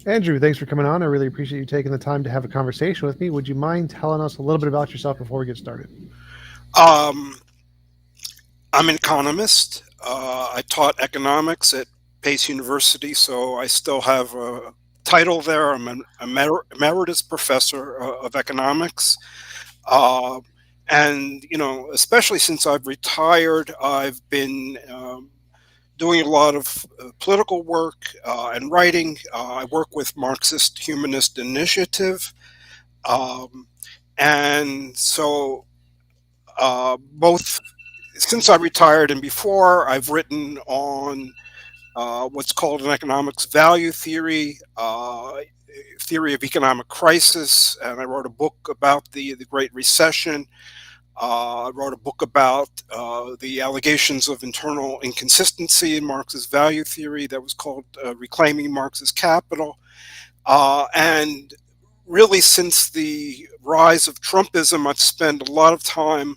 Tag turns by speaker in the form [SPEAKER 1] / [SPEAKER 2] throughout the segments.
[SPEAKER 1] Andrew, thanks for coming on. I really appreciate you taking the time to have a conversation with me. Would you mind telling us a little bit about yourself before we get started?
[SPEAKER 2] I'm an economist. I taught economics at Pace University, so I still have a title there. I'm an emeritus professor of economics. Uh, and, especially since I've retired, I've been doing a lot of political work and writing. I work with Marxist Humanist Initiative. And so both since I retired and before, I've written on what's called an economics value theory, theory of economic crisis, and I wrote a book about the Great Recession. I wrote a book about the allegations of internal inconsistency in Marx's value theory that was called Reclaiming Marx's Capital. And really, since the rise of Trumpism, I've spent a lot of time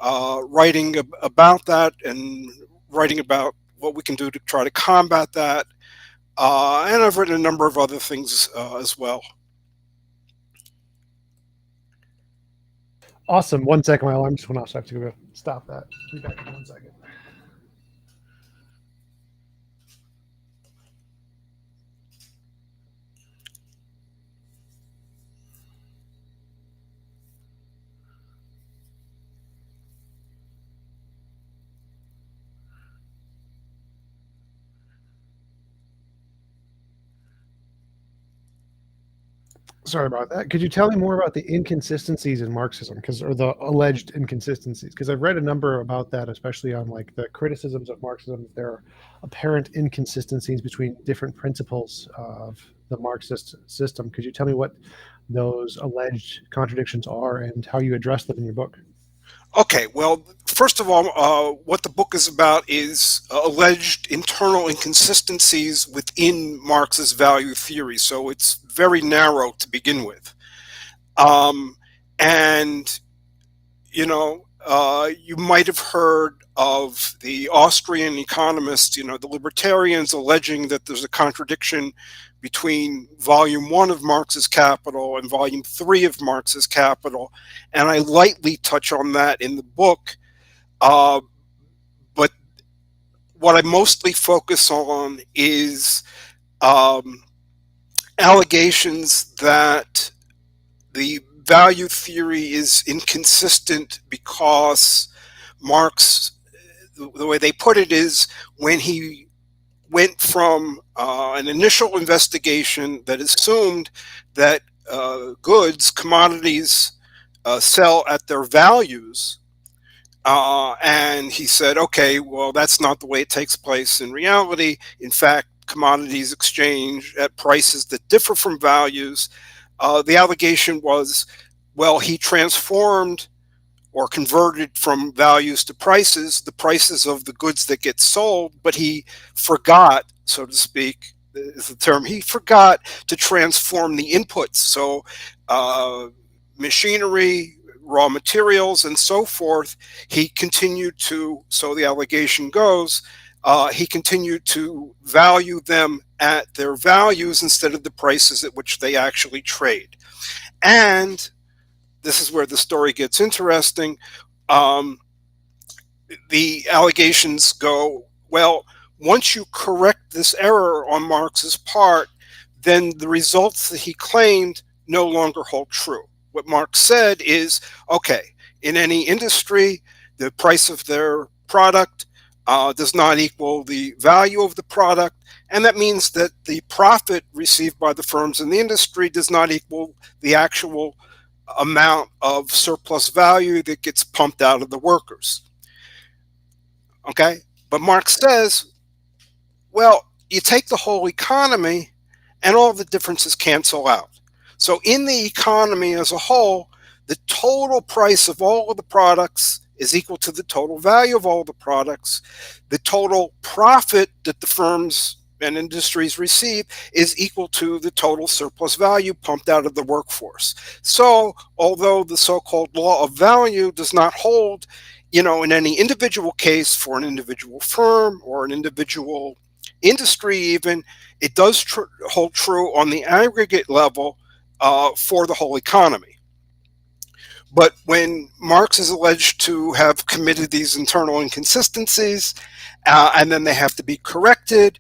[SPEAKER 2] writing about that and writing about what we can do to try to combat that. And I've written a number of other things as well.
[SPEAKER 1] Awesome. 1 second, my alarm just went off, so I have to go stop that. Be back in 1 second. Sorry about that. Could you tell me more about the inconsistencies in Marxism, or the alleged inconsistencies? Because I've read a number about that, especially on like the criticisms of Marxism. There are apparent inconsistencies between different principles of the Marxist system. Could you tell me what those alleged contradictions are and how you address them in your book?
[SPEAKER 2] Okay, well, first of all, what the book is about is alleged internal inconsistencies within Marx's value theory. So it's very narrow to begin with. And, you might have heard of the Austrian economists, the libertarians, alleging that there's a contradiction between volume 1 of Marx's Capital and volume 3 of Marx's Capital. And I lightly touch on that in the book. But what I mostly focus on is allegations that the value theory is inconsistent because Marx, the way they put it is, when he went from an initial investigation that assumed that commodities sell at their values, and he said, okay, well, that's not the way it takes place in reality. In fact, commodities exchange at prices that differ from values. The allegation was, well, he transformed or converted from values to prices, the prices of the goods that get sold, but he forgot, so to speak, is the term, he forgot to transform the inputs. So machinery, raw materials, and so forth, he continued to, so the allegation goes, he continued to value them at their values instead of the prices at which they actually trade. And this is where the story gets interesting. The allegations go, well, once you correct this error on Marx's part, then the results that he claimed no longer hold true. What Marx said is, okay, in any industry, the price of their product does not equal the value of the product, and that means that the profit received by the firms in the industry does not equal the actual amount of surplus value that gets pumped out of the workers. Okay, but Marx says, well, you take the whole economy and all the differences cancel out. So in the economy as a whole, the total price of all of the products is equal to the total value of all the products. The total profit that the firms and industries receive is equal to the total surplus value pumped out of the workforce. So although the so-called law of value does not hold in any individual case for an individual firm or an individual industry even, it does hold true on the aggregate level for the whole economy. But when Marx is alleged to have committed these internal inconsistencies, and then they have to be corrected,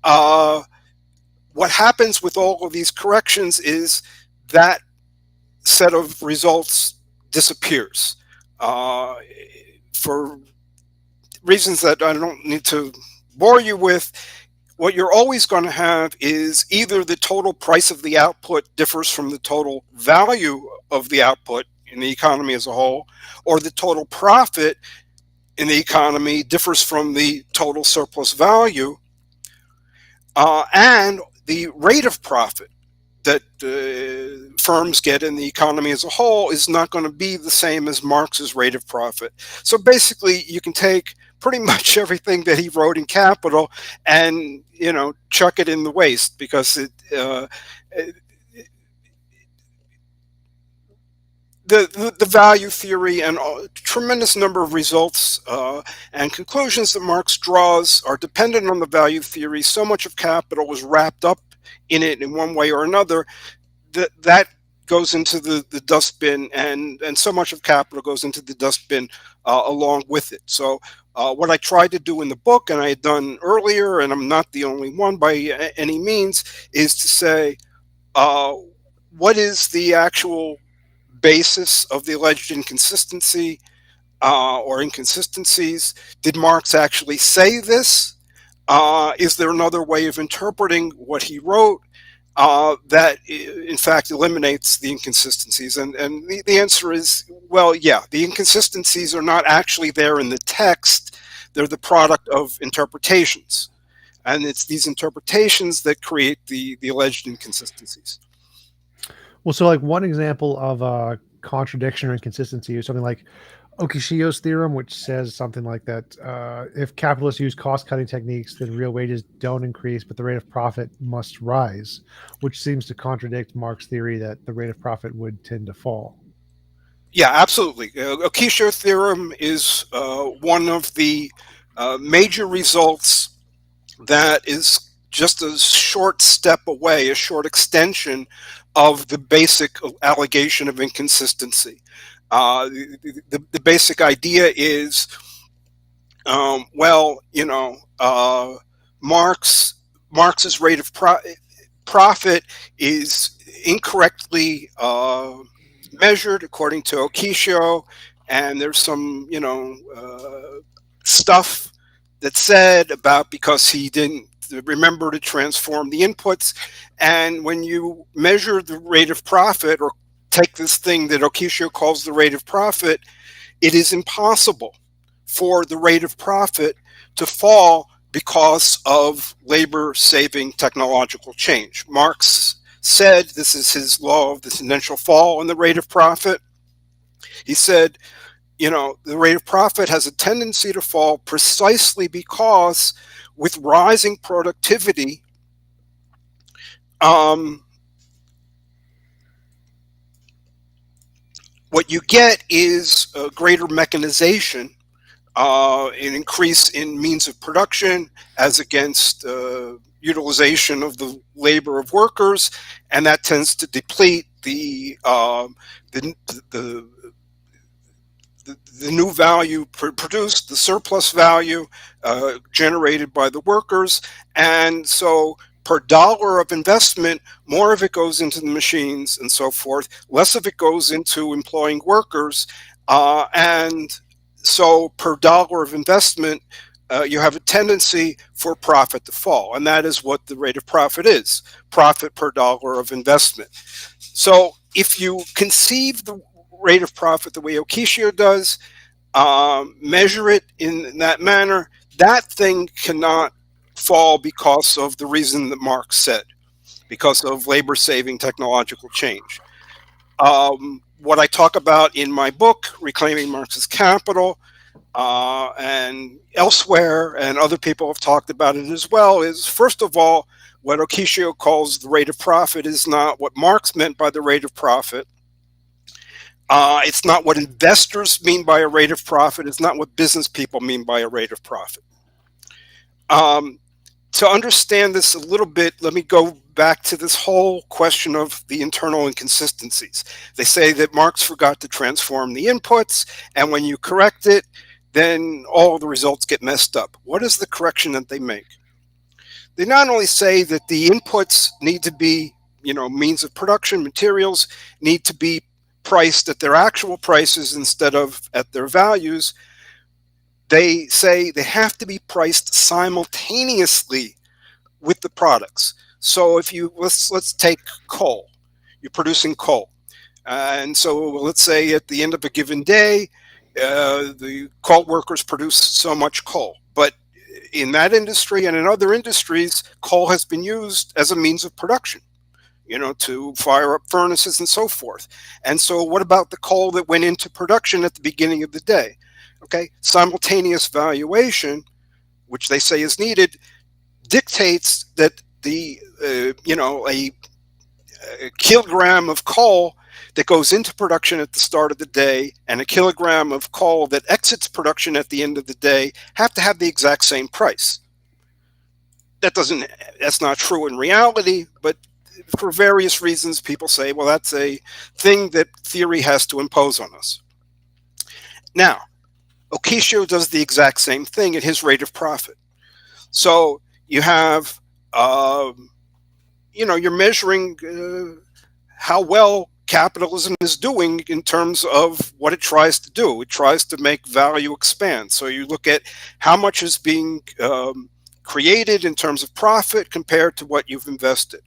[SPEAKER 2] what happens with all of these corrections is that set of results disappears. For reasons that I don't need to bore you with, what you're always going to have is either the total price of the output differs from the total value of the output in the economy as a whole, or the total profit in the economy differs from the total surplus value, and the rate of profit that firms get in the economy as a whole is not going to be the same as Marx's rate of profit. So basically, you can take pretty much everything that he wrote in Capital and chuck it in the waste, because the value theory and a tremendous number of results and conclusions that Marx draws are dependent on the value theory. So much of Capital was wrapped up in it in one way or another that goes into the dustbin, and so much of Capital goes into the dustbin along with it. So what I tried to do in the book, and I had done earlier, and I'm not the only one by any means, is to say what is the actual basis of the alleged inconsistency or inconsistencies. Did Marx actually say this? Is there another way of interpreting what he wrote that in fact eliminates the inconsistencies? And the answer is, well, yeah, the inconsistencies are not actually there in the text. They're the product of interpretations. And it's these interpretations that create the alleged inconsistencies.
[SPEAKER 1] Well, so like one example of a contradiction or inconsistency is something like Okishio's theorem, which says something like that: if capitalists use cost-cutting techniques, then real wages don't increase, but the rate of profit must rise, which seems to contradict Marx's theory that the rate of profit would tend to fall.
[SPEAKER 2] Yeah, absolutely. Okishio theorem is one of the major results that is just a short step away, a short extension of the basic allegation of inconsistency. The basic idea is, Marx's rate of profit is incorrectly measured according to Okishio, and there's some stuff that's said about because he didn't remember to transform the inputs. And when you measure the rate of profit, or take this thing that Okishio calls the rate of profit, it is impossible for the rate of profit to fall because of labor-saving technological change. Marx said, this is his law of the tendential fall in the rate of profit. He said, the rate of profit has a tendency to fall precisely because with rising productivity, what you get is a greater mechanization, an increase in means of production as against utilization of the labor of workers, and that tends to deplete the new value produced, the surplus value generated by the workers. And so per dollar of investment, more of it goes into the machines and so forth, less of it goes into employing workers. And so per dollar of investment, you have a tendency for profit to fall. And that is what the rate of profit is, profit per dollar of investment. So if you conceive the rate of profit the way Okishio does, measure it in that manner, that thing cannot fall because of the reason that Marx said, because of labor-saving technological change. What I talk about in my book, Reclaiming Marx's Capital, and elsewhere, and other people have talked about it as well, is first of all, what Okishio calls the rate of profit is not what Marx meant by the rate of profit. It's not what investors mean by a rate of profit. It's not what business people mean by a rate of profit. Um, to understand this a little bit, let me go back to this whole question of the internal inconsistencies. They say that Marx forgot to transform the inputs, and when you correct it, then all of the results get messed up. What is the correction that they make? They not only say that the inputs need to be, means of production, materials need to be priced at their actual prices instead of at their values. They say they have to be priced simultaneously with the products. So if you let's take coal, you're producing coal, and so let's say at the end of a given day, the coal workers produce so much coal, but in that industry and in other industries, coal has been used as a means of production, to fire up furnaces and so forth. And so what about the coal that went into production at the beginning of the day? Okay, simultaneous valuation, which they say is needed, dictates that a kilogram of coal that goes into production at the start of the day and a kilogram of coal that exits production at the end of the day have to have the exact same price. That's not true in reality, but for various reasons people say, well, that's a thing that theory has to impose on us. Now, Okishio does the exact same thing at his rate of profit. So you have you're measuring how well capitalism is doing in terms of what it tries to do. It tries to make value expand. So you look at how much is being created in terms of profit compared to what you've invested.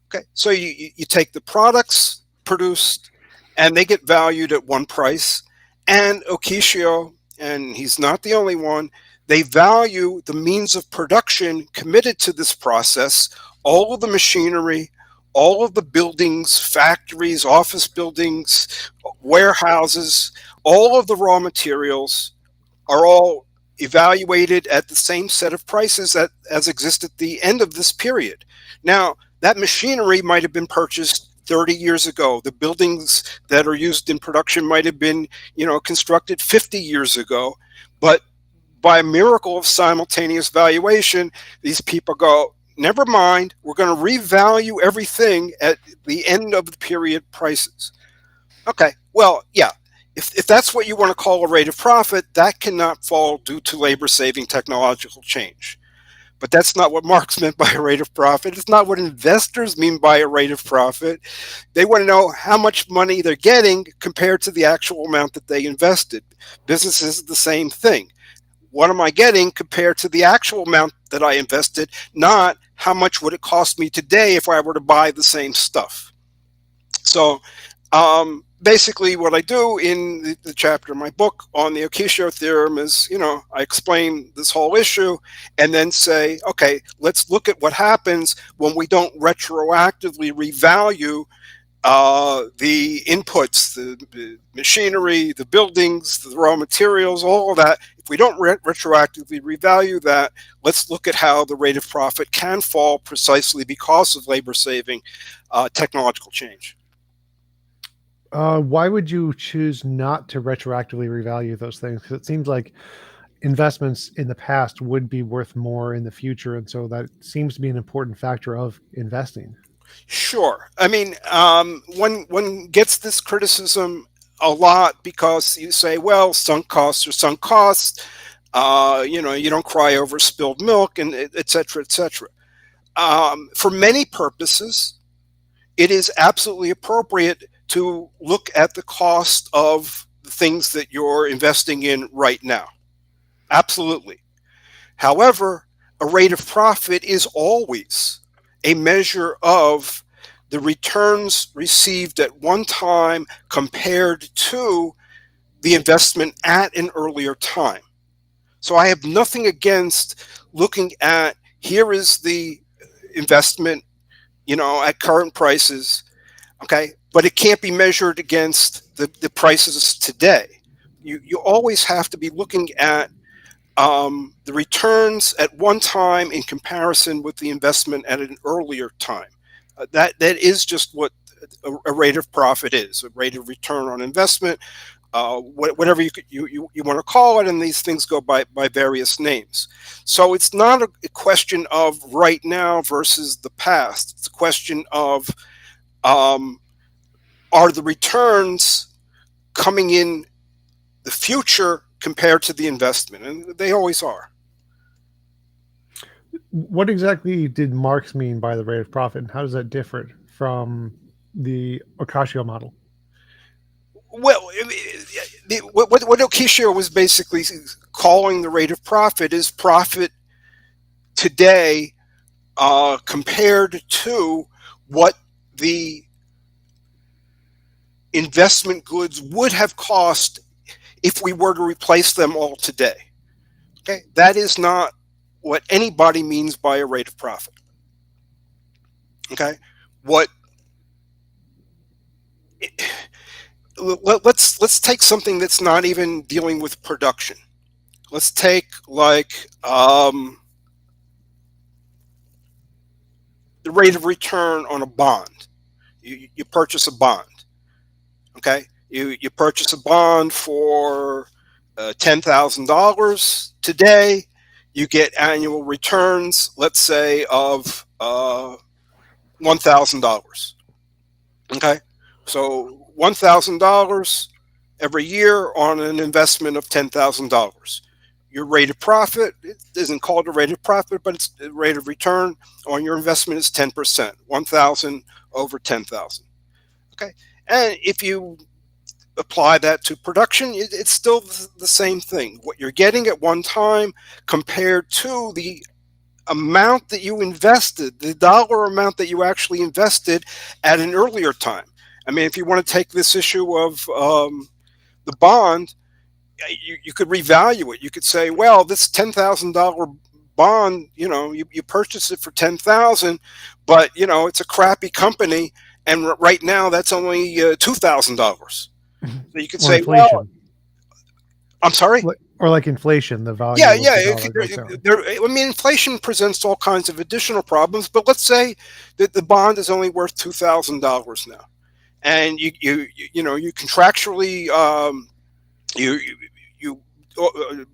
[SPEAKER 2] Okay, so you take the products produced and they get valued at one price. And Okishio, and he's not the only one, they value the means of production committed to this process, all of the machinery, all of the buildings, factories, office buildings, warehouses, all of the raw materials are all evaluated at the same set of prices as exist at the end of this period. Now, that machinery might have been purchased 30 years ago. The buildings that are used in production might have been, constructed 50 years ago. But by a miracle of simultaneous valuation, these people go, never mind, we're going to revalue everything at the end of the period prices. Okay, well, yeah, if that's what you want to call a rate of profit, that cannot fall due to labor-saving technological change. But that's not what Marx meant by a rate of profit. It's not what investors mean by a rate of profit. They want to know how much money they're getting compared to the actual amount that they invested. Businesses is the same thing. What am I getting compared to the actual amount that I invested, not how much would it cost me today if I were to buy the same stuff. So basically what I do in the chapter of my book on the Okishio theorem is, I explain this whole issue and then say, okay, let's look at what happens when we don't retroactively revalue the inputs, the machinery, the buildings, the raw materials, all of that. If we don't retroactively revalue that, let's look at how the rate of profit can fall precisely because of labor-saving technological change.
[SPEAKER 1] Why would you choose not to retroactively revalue those things? Because it seems like investments in the past would be worth more in the future, and so that seems to be an important factor of investing.
[SPEAKER 2] Sure. I mean, one gets this criticism a lot because you say, well, sunk costs are sunk costs. You don't cry over spilled milk, and et cetera, et cetera. For many purposes, it is absolutely appropriate to look at the cost of the things that you're investing in right now. Absolutely. However, a rate of profit is always a measure of the returns received at one time compared to the investment at an earlier time. So I have nothing against looking at, here is the investment, at current prices, okay, but it can't be measured against the prices today. You always have to be looking at the returns at one time in comparison with the investment at an earlier time. That is just what a rate of profit is, a rate of return on investment, whatever you want to call it, and these things go by various names. So it's not a question of right now versus the past. It's a question of are the returns coming in the future compared to the investment, and they always are.
[SPEAKER 1] What exactly did Marx mean by the rate of profit, and how does that differ from the Okishio model?
[SPEAKER 2] Well, what Okishio was basically calling the rate of profit is profit today compared to what the investment goods would have cost if we were to replace them all today. Okay, that is not what anybody means by a rate of profit. Okay, let's take something that's not even dealing with production. Let's take like the rate of return on a bond. You purchase a bond. Okay, you purchase a bond for $10,000 today. You get annual returns, let's say, of $1,000. Okay, so $1,000 every year on an investment of $10,000. Your rate of profit, it isn't called a rate of profit, but it's the rate of return on your investment is 10%, 1,000 over 10,000. Okay, and if you apply that to production, it's still the same thing. What you're getting at one time compared to the amount that you invested, the dollar amount that you actually invested at an earlier time. I mean, if you want to take this issue of the bond, you could revalue it. You could say, well, this $10,000 bond, you purchased it for 10,000, but it's a crappy company, and right now that's only $2,000. So you could say,
[SPEAKER 1] inflation.
[SPEAKER 2] well, I'm sorry?
[SPEAKER 1] Or like inflation, the value.
[SPEAKER 2] Yeah. I mean, inflation presents all kinds of additional problems, but let's say that the bond is only worth $2,000 now. And you contractually,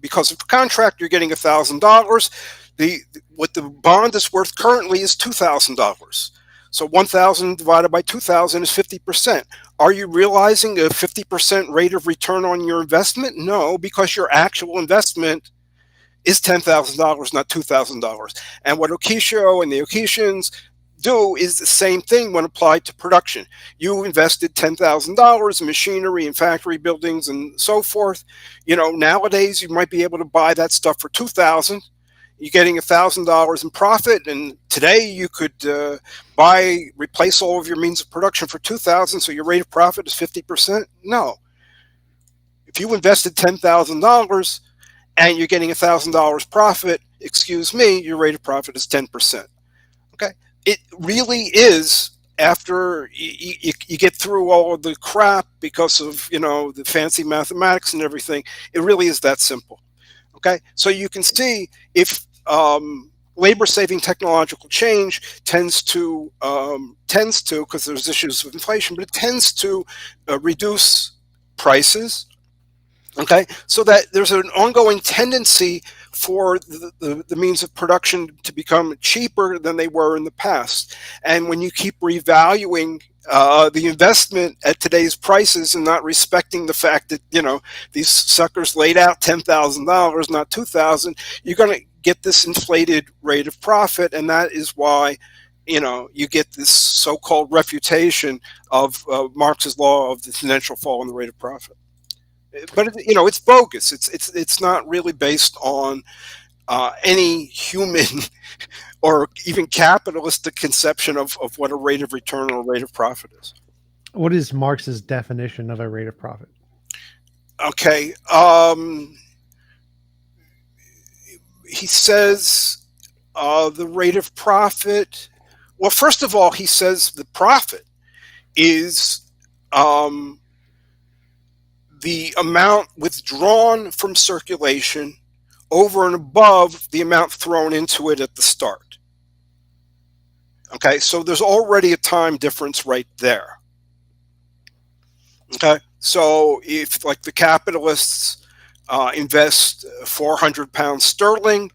[SPEAKER 2] because of the contract, you're getting $1,000. What the bond is worth currently is $2,000. So 1,000 divided by 2,000 is 50%. Are you realizing a 50% rate of return on your investment? No, because your actual investment is $10,000, not $2,000. And what Okishio and the Okishians do is the same thing when applied to production. You invested $10,000 in machinery and factory buildings and so forth. Nowadays you might be able to buy that stuff for $2,000. You're getting $1,000 in profit, and today you could replace all of your means of production for $2,000. So your rate of profit is 50%. No, if you invested $10,000 and you're getting $1,000 profit, excuse me, your rate of profit is 10%. Okay, it really is. After you get through all of the crap because of the fancy mathematics and everything, it really is that simple. Okay, so you can see if labor-saving technological change tends to because there's issues with inflation, but it tends to reduce prices. Okay, so that there's an ongoing tendency for the means of production to become cheaper than they were in the past. And when you keep revaluing the investment at today's prices and not respecting the fact that these suckers laid out $10,000, not $2,000, you're going to get this inflated rate of profit, and that is why you get this so-called refutation of Marx's law of the tendential fall in the rate of profit. But it's bogus. It's not really based on any human or even capitalistic conception of what a rate of return or a rate of profit is.
[SPEAKER 1] What is Marx's definition of a rate of profit?
[SPEAKER 2] Okay. He says the rate of profit. Well, first of all, he says the profit is the amount withdrawn from circulation over and above the amount thrown into it at the start. Okay, so there's already a time difference right there. Okay, so if like the capitalists invest 400 pounds sterling,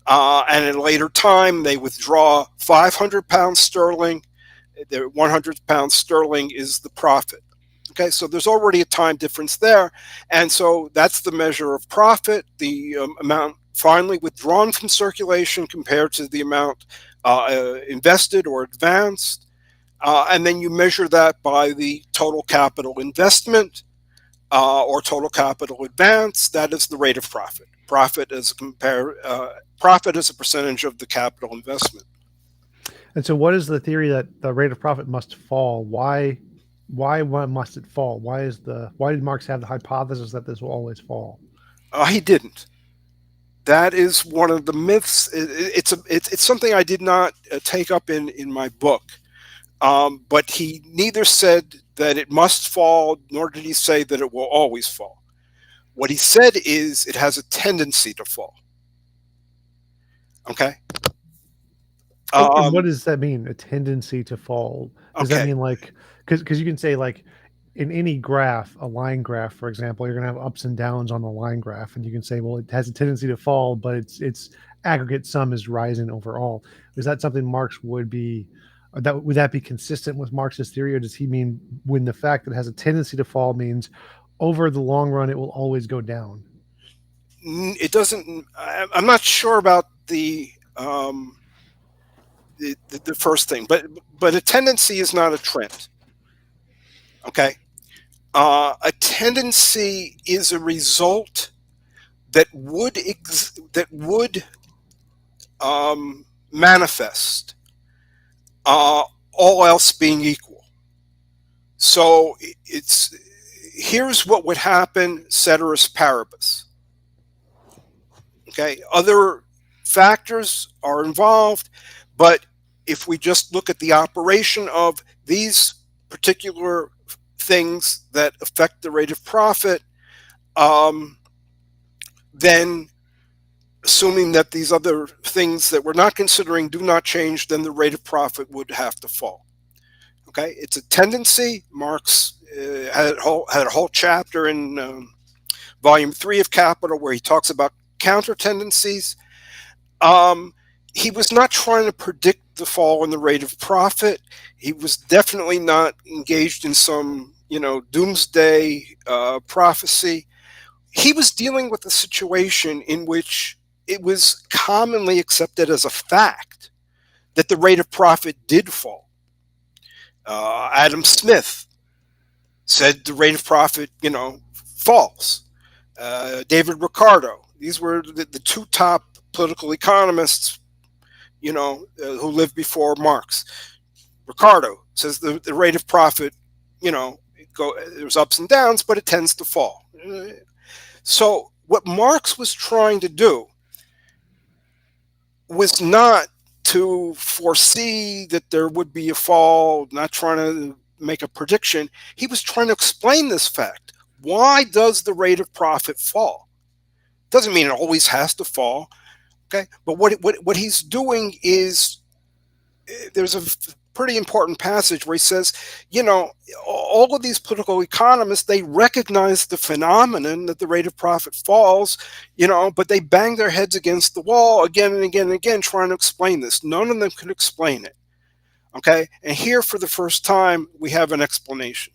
[SPEAKER 2] and at a later time they withdraw 500 pounds sterling, the 100 pounds sterling is the profit. Okay, so there's already a time difference there, and so that's the measure of profit, the amount finally withdrawn from circulation compared to the amount invested or advanced. And then you measure that by the total capital investment or total capital advance. That is the rate of profit. Profit is a percentage of the capital investment.
[SPEAKER 1] And so, what is the theory that the rate of profit must fall? Why must it fall? Why did Marx have the hypothesis that this will always fall?
[SPEAKER 2] He didn't. That is one of the myths. It's something I did not take up in my book. But he neither said that it must fall, nor did he say that it will always fall. What he said is it has a tendency to fall. Okay.
[SPEAKER 1] And what does that mean? A tendency to fall? Does that
[SPEAKER 2] Okay.
[SPEAKER 1] mean like because you can say like in any graph, a line graph, for example, you're going to have ups and downs on the line graph, and you can say, well, it has a tendency to fall, but its aggregate sum is rising overall. Is that something Marx would be? Would that be consistent with Marx's theory, or does he mean when the fact that it has a tendency to fall means over the long run it will always go down?
[SPEAKER 2] It doesn't. I'm not sure about the first thing, but a tendency is not a trend. Okay. A tendency is a result that would manifest, all else being equal. So here's what would happen, ceteris paribus. Okay, other factors are involved, but if we just look at the operation of these particular things that affect the rate of profit, then assuming that these other things that we're not considering do not change, then the rate of profit would have to fall. Okay, it's a tendency. Marx had a whole chapter in volume 3 of Capital where he talks about counter tendencies. He was not trying to predict the fall in the rate of profit. He was definitely not engaged in some, doomsday prophecy. He was dealing with a situation in which it was commonly accepted as a fact that the rate of profit did fall. Adam Smith said the rate of profit, falls. David Ricardo. These were the two top political economists, who lived before Marx. Ricardo says the rate of profit, there's ups and downs, but it tends to fall. So what Marx was trying to do was not to foresee that there would be a fall, not trying to make a prediction. He was trying to explain this fact. Why does the rate of profit fall? Doesn't mean it always has to fall. Okay, but what he's doing is there's a pretty important passage where he says, all of these political economists, they recognize the phenomenon that the rate of profit falls, but they bang their heads against the wall again and again and again trying to explain this. None of them can explain it. Okay, and here for the first time we have an explanation.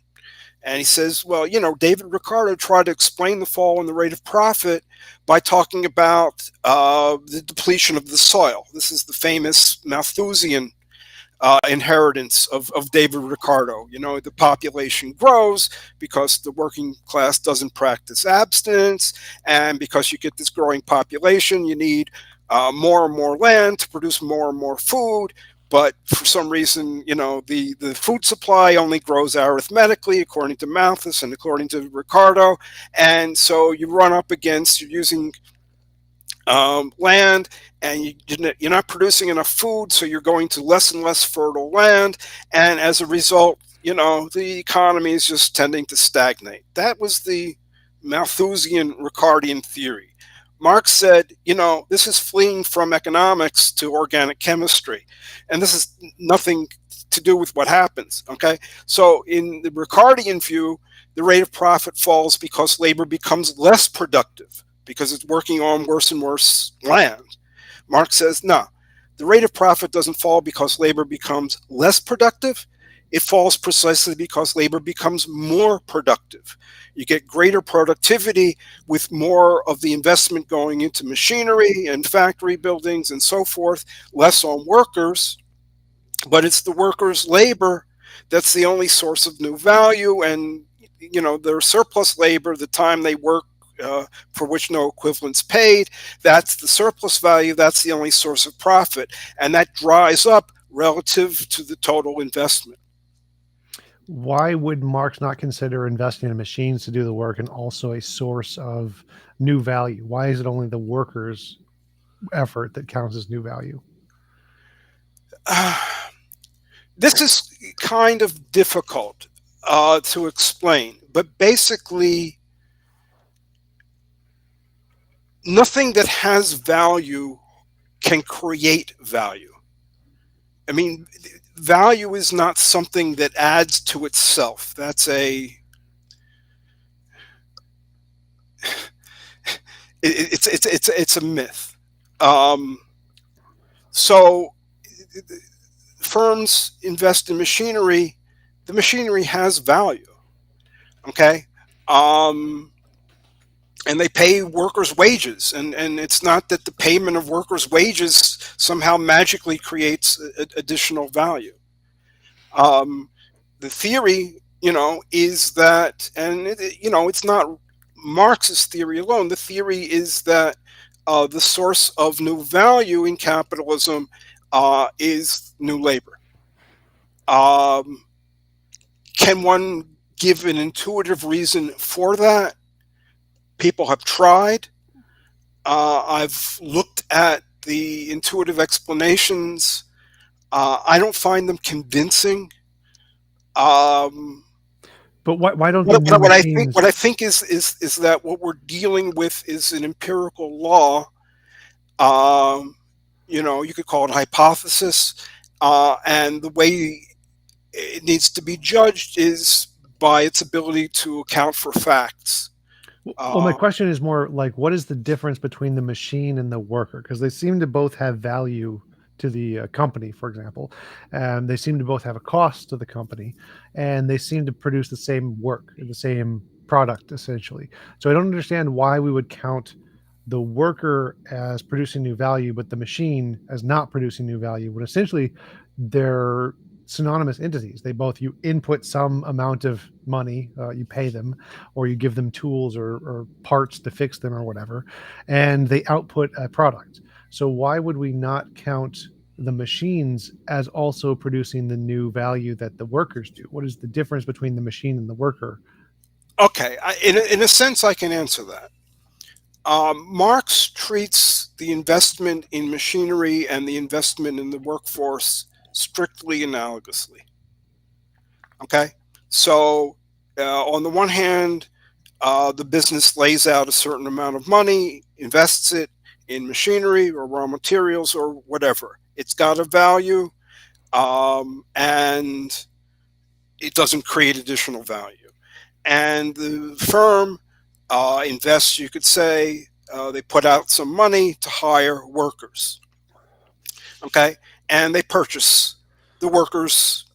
[SPEAKER 2] And he says, well, David Ricardo tried to explain the fall in the rate of profit by talking about the depletion of the soil. This is the famous Malthusian inheritance of David Ricardo. The population grows because the working class doesn't practice abstinence, and because you get this growing population, you need more and more land to produce more and more food. But for some reason, the food supply only grows arithmetically, according to Malthus and according to Ricardo. And so you're using land, and you're not producing enough food, so you're going to less and less fertile land. And as a result, the economy is just tending to stagnate. That was the Malthusian Ricardian theory. Marx said, this is fleeing from economics to organic chemistry. And this is nothing to do with what happens. Okay. So in the Ricardian view, the rate of profit falls because labor becomes less productive because it's working on worse and worse land. Marx says, no, the rate of profit doesn't fall because labor becomes less productive. It falls precisely because labor becomes more productive. You get greater productivity with more of the investment going into machinery and factory buildings and so forth, less on workers, but it's the workers' labor that's the only source of new value. And their surplus labor, the time they work for which no equivalent's paid, that's the surplus value, that's the only source of profit, and that dries up relative to the total investment.
[SPEAKER 1] Why would Marx not consider investing in machines to do the work and also a source of new value? Why is it only the workers' effort that counts as new value?
[SPEAKER 2] This is kind of difficult to explain, but basically, nothing that has value can create value. I mean, value is not something that adds to itself. That's it's a myth. So firms invest in machinery. The machinery has value. Okay. And they pay workers' wages, and it's not that the payment of workers' wages somehow magically creates additional value. The theory, is that, and it's not Marx's theory alone. The theory is that the source of new value in capitalism is new labor. Can one give an intuitive reason for that? People have tried. I've looked at the intuitive explanations. I don't find them convincing.
[SPEAKER 1] But why don't the new
[SPEAKER 2] what
[SPEAKER 1] machines...
[SPEAKER 2] I think is that what we're dealing with is an empirical law. You could call it a hypothesis, and the way it needs to be judged is by its ability to account for facts.
[SPEAKER 1] Well, my question is more like, what is the difference between the machine and the worker? Because they seem to both have value to the company, for example, and they seem to both have a cost to the company, and they seem to produce the same work, the same product, essentially. So I don't understand why we would count the worker as producing new value, but the machine as not producing new value, when essentially they're synonymous entities. They both, you input some amount of money, you pay them, or you give them tools or parts to fix them or whatever, and they output a product. So why would we not count the machines as also producing the new value that the workers do? What is the difference between the machine and the worker?
[SPEAKER 2] Okay, in a sense, I can answer that. Marx treats the investment in machinery and the investment in the workforce strictly analogously. Okay, so on the one hand, the business lays out a certain amount of money, invests it in machinery or raw materials or whatever. It's got a value, and it doesn't create additional value. And the firm invests, you could say, they put out some money to hire workers. Okay, and they purchase the workers'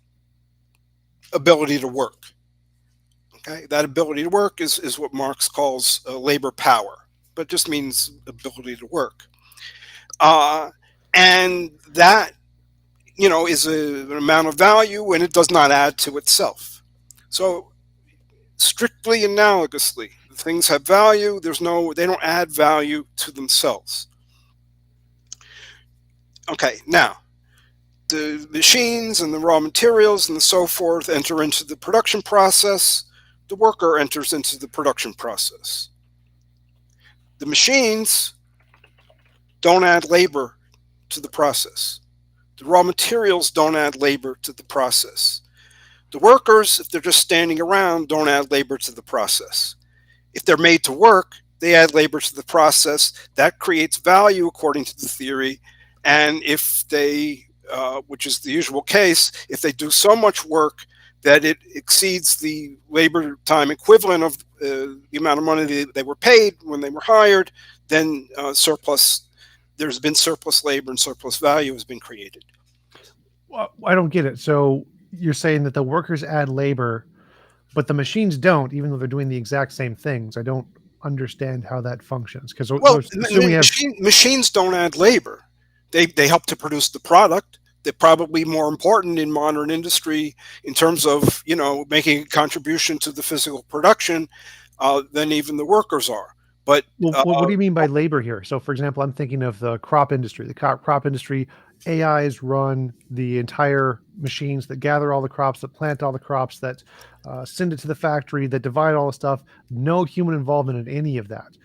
[SPEAKER 2] ability to work. Okay, that ability to work is what Marx calls labor power, but just means ability to work. And that, is an amount of value, and it does not add to itself. So strictly analogously, things have value. They don't add value to themselves. Okay, now the machines and the raw materials and so forth enter into the production process. The worker enters into the production process. The machines don't add labor to the process. The raw materials don't add labor to the process. The workers, if they're just standing around, don't add labor to the process. If they're made to work, they add labor to the process. That creates value according to the theory. And if they, which is the usual case, if they do so much work that it exceeds the labor time equivalent of the amount of money they were paid when they were hired, then there's been surplus labor and surplus value has been created.
[SPEAKER 1] Well, I don't get it. So you're saying that the workers add labor, but the machines don't, even though they're doing the exact same things. I don't understand how that functions. Because
[SPEAKER 2] Well,
[SPEAKER 1] so assume we have
[SPEAKER 2] machines don't add labor. They help to produce the product. They're probably more important in modern industry in terms of making a contribution to the physical production than even the workers are. But
[SPEAKER 1] well, what do you mean by labor here? So, for example, I'm thinking of the crop industry. The crop industry, AIs run the entire machines that gather all the crops, that plant all the crops, that send it to the factory, that divide all the stuff. No human involvement in any of that.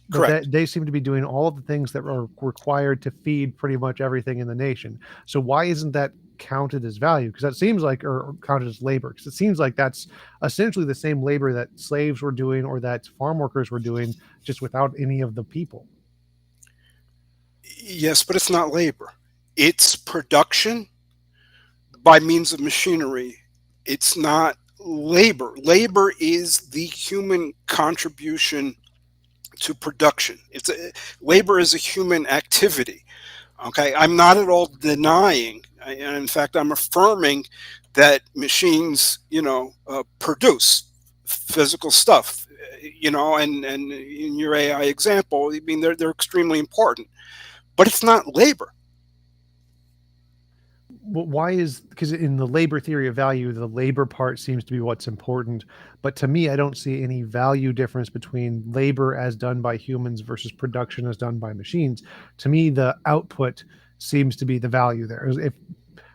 [SPEAKER 1] But
[SPEAKER 2] correct.
[SPEAKER 1] they seem to be doing all of the things that are required to feed pretty much everything in the nation. So why isn't that counted as value? Because that seems like, or counted as labor, because it seems like that's essentially the same labor that slaves were doing or that farm workers were doing, just without any of the people.
[SPEAKER 2] Yes, but it's not labor. It's production by means of machinery. It's not labor. Labor is the human contribution to production. Labor is a human activity. Okay, I'm not at all denying, and in fact, I'm affirming that machines, produce physical stuff. And in your AI example, I mean, they're extremely important, but it's not labor.
[SPEAKER 1] Why is, because in the labor theory of value, the labor part seems to be what's important. But to me, I don't see any value difference between labor as done by humans versus production as done by machines. To me, the output seems to be the value there. If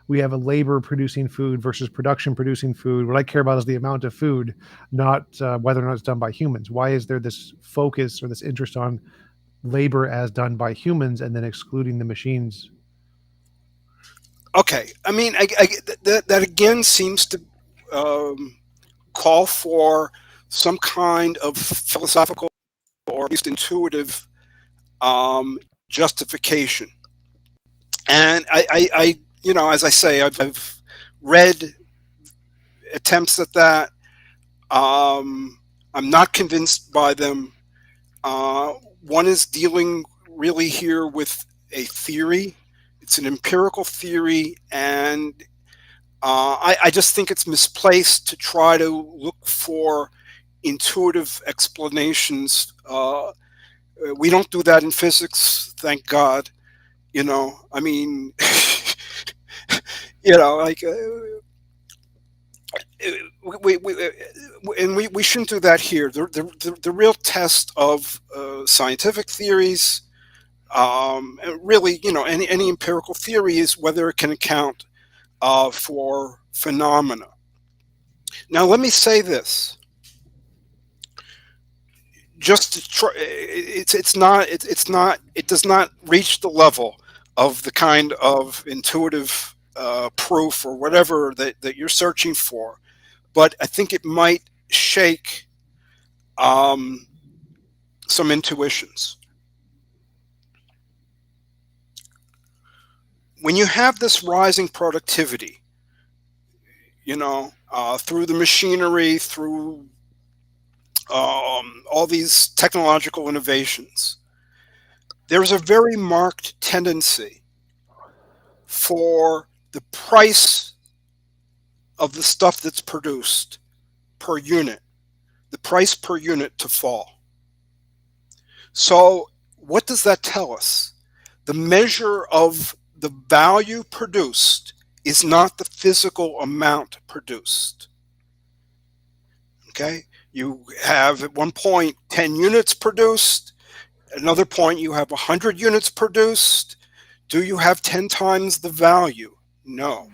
[SPEAKER 1] we have a labor producing food versus production producing food, what I care about is the amount of food, not whether or not it's done by humans. Why is there this focus or this interest on labor as done by humans and then excluding the machines?
[SPEAKER 2] Okay, I mean, that again seems to um, call for some kind of philosophical or at least intuitive justification. And as I say, I've read attempts at that. I'm not convinced by them. One is dealing really here with a theory. It's an empirical theory, and I just think it's misplaced to try to look for intuitive explanations. We don't do that in physics, thank God. I mean, like we shouldn't do that here. The real test of scientific theories, and really, any empirical theory is whether it can account for phenomena. Now, let me say this. Just to try, it does not reach the level of the kind of intuitive proof or whatever that you're searching for, but I think it might shake some intuitions. When you have this rising productivity, through the machinery, through all these technological innovations, there's a very marked tendency for the price of the stuff that's produced per unit, the price per unit to fall. So what does that tell us? The measure of the value produced is not the physical amount produced. Okay? You have at one point 10 units produced, at another point you have 100 units produced. Do you have 10 times the value? No.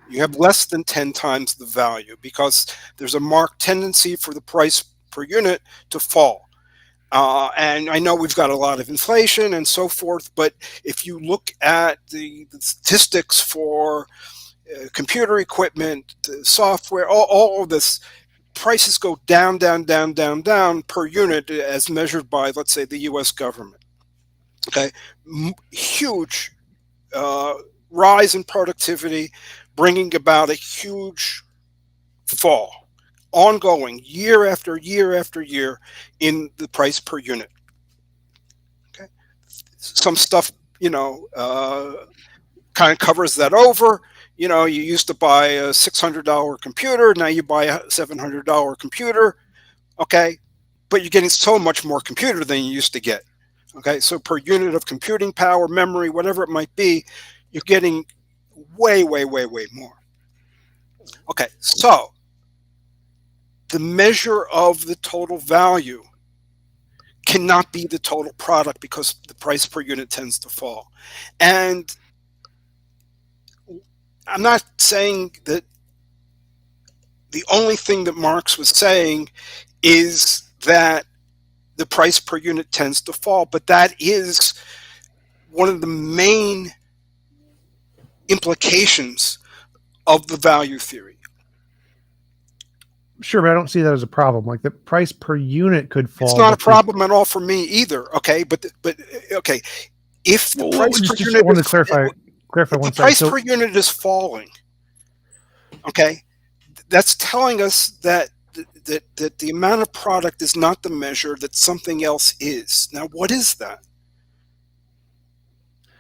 [SPEAKER 2] You have less than 10 times the value because there's a marked tendency for the price per unit to fall. And I know we've got a lot of inflation and so forth, but if you look at the statistics for computer equipment, software, all of this, prices go down, down, down, down, down per unit as measured by, let's say, the US government. Okay, huge rise in productivity, bringing about a huge fall, ongoing, year after year after year, in the price per unit. Okay, some stuff, kind of covers that over. You used to buy a $600 computer, now you buy a $700 computer. Okay, but you're getting so much more computer than you used to get. Okay, so per unit of computing power, memory, whatever it might be, you're getting way, way, way, way more. Okay, so the measure of the total value cannot be the total product because the price per unit tends to fall. And I'm not saying that the only thing that Marx was saying is that the price per unit tends to fall, but that is one of the main implications of the value theory.
[SPEAKER 1] Sure, but I don't see that as a problem. Like, the price per unit could fall.
[SPEAKER 2] It's not a problem at all for me either. Okay, but okay, if the price per unit,
[SPEAKER 1] I want to clarify one
[SPEAKER 2] the price per unit is falling, okay, that's telling us that the amount of product is not the measure, that something else is. Now, what is that?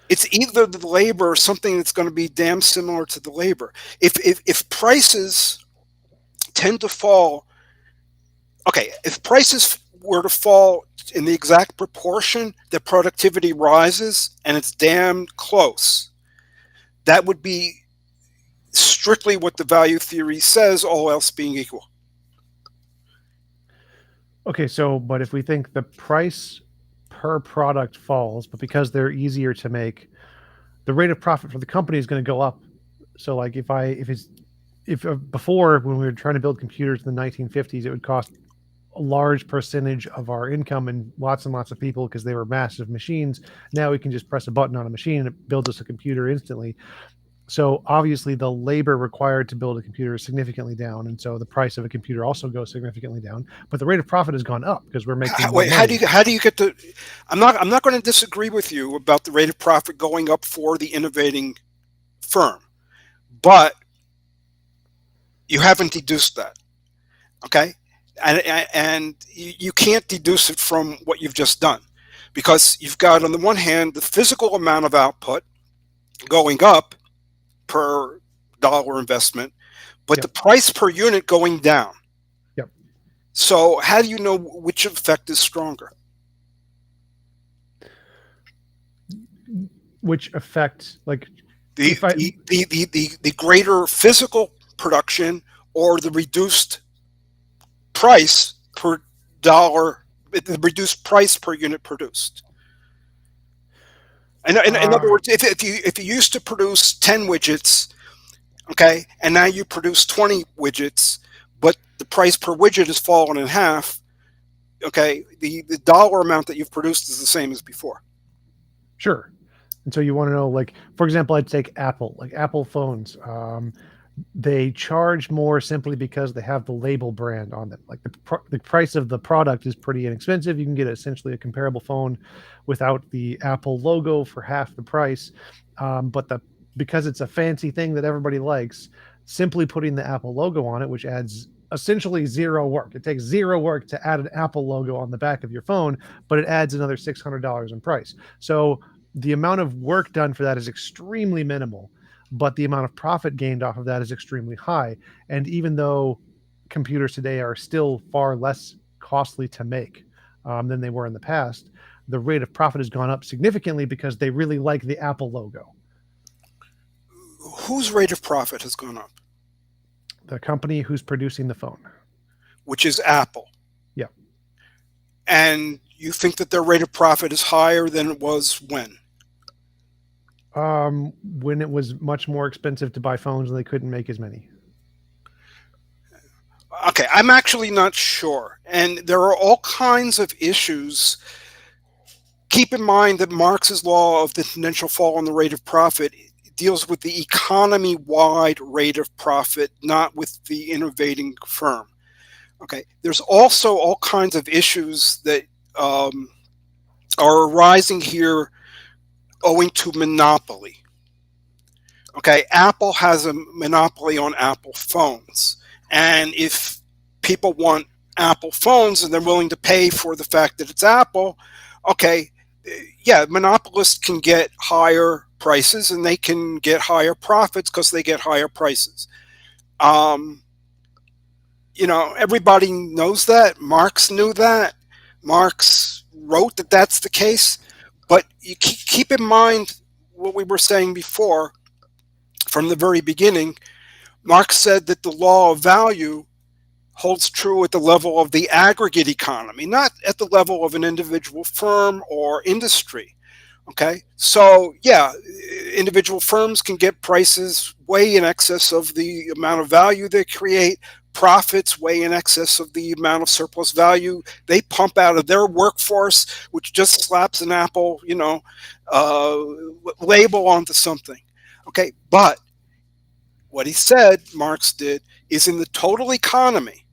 [SPEAKER 2] It's either the labor or something that's going to be damn similar to the labor. If prices tend to fall, okay, if prices were to fall in the exact proportion that productivity rises, and it's damn close, that would be strictly what the value theory says, all else being equal.
[SPEAKER 1] Okay, so, but if we think the price per product falls, but because they're easier to make, the rate of profit for the company is going to go up. So, like, if before, when we were trying to build computers in the 1950s, it would cost a large percentage of our income and lots of people because they were massive machines. Now we can just press a button on a machine and it builds us a computer instantly. So obviously the labor required to build a computer is significantly down, and so the price of a computer also goes significantly down. But the rate of profit has gone up because we're making more money.
[SPEAKER 2] How do you get to? I'm not going to disagree with you about the rate of profit going up for the innovating firm, but you haven't deduced that, okay? And you can't deduce it from what you've just done, because you've got, on the one hand, the physical amount of output going up per dollar investment, but the price per unit going down.
[SPEAKER 1] Yep.
[SPEAKER 2] So how do you know which effect is stronger?
[SPEAKER 1] Which effect, like
[SPEAKER 2] the greater physical production or the reduced price per dollar, the reduced price per unit produced? In other words, if you used to produce 10 widgets, okay, and now you produce 20 widgets, but the price per widget has fallen in half, okay, the dollar amount that you've produced is the same as before.
[SPEAKER 1] Sure. And so you want to know, like, for example, I'd take Apple, like Apple phones. They charge more simply because they have the label brand on them. Like, the price of the product is pretty inexpensive. You can get essentially a comparable phone without the Apple logo for half the price. But because it's a fancy thing that everybody likes, simply putting the Apple logo on it, which adds essentially zero work. It takes zero work to add an Apple logo on the back of your phone, but it adds another $600 in price. So the amount of work done for that is extremely minimal, but the amount of profit gained off of that is extremely high. And even though computers today are still far less costly to make than they were in the past, the rate of profit has gone up significantly because they really like the Apple logo.
[SPEAKER 2] Whose rate of profit has gone up?
[SPEAKER 1] The company who's producing the phone.
[SPEAKER 2] Which is Apple.
[SPEAKER 1] Yeah.
[SPEAKER 2] And you think that their rate of profit is higher than it was when?
[SPEAKER 1] When it was much more expensive to buy phones and they couldn't make as many.
[SPEAKER 2] Okay, I'm actually not sure. And there are all kinds of issues. Keep in mind that Marx's law of the tendential fall in the rate of profit deals with the economy-wide rate of profit, not with the innovating firm. Okay, there's also all kinds of issues that are arising here owing to monopoly. Okay, Apple has a monopoly on Apple phones, And if people want Apple phones and they're willing to pay for the fact that it's Apple, okay, yeah, monopolists can get higher prices and they can get higher profits because they get higher prices. Um, everybody knows that. Marx knew that. Marx wrote that that's the case. But you keep in mind what we were saying before from the very beginning. Marx said that the law of value holds true at the level of the aggregate economy, not at the level of an individual firm or industry. Okay, so yeah, individual firms can get prices way in excess of the amount of value they create, profits way in excess of the amount of surplus value they pump out of their workforce, which just slaps an Apple, uh, label onto something. Okay, but what he said, Marx did, is in the total economy,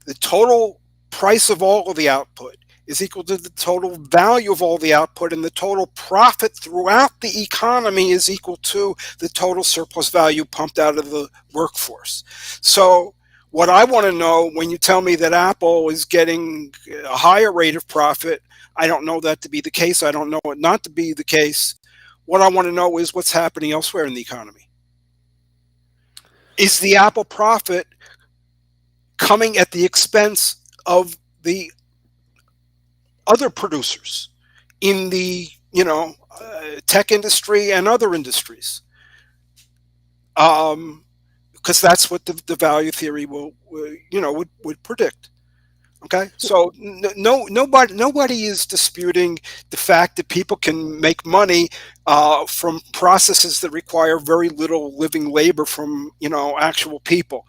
[SPEAKER 2] the total price of all of the output is equal to the total value of all the output, and the total profit throughout the economy is equal to the total surplus value pumped out of the workforce. So what I want to know when you tell me that Apple is getting a higher rate of profit, I don't know that to be the case. I don't know it not to be the case. What I want to know is what's happening elsewhere in the economy. Is the Apple profit coming at the expense of the other producers in the tech industry and other industries? Because that's what the value theory would predict. Okay, so nobody is disputing the fact that people can make money from processes that require very little living labor from actual people.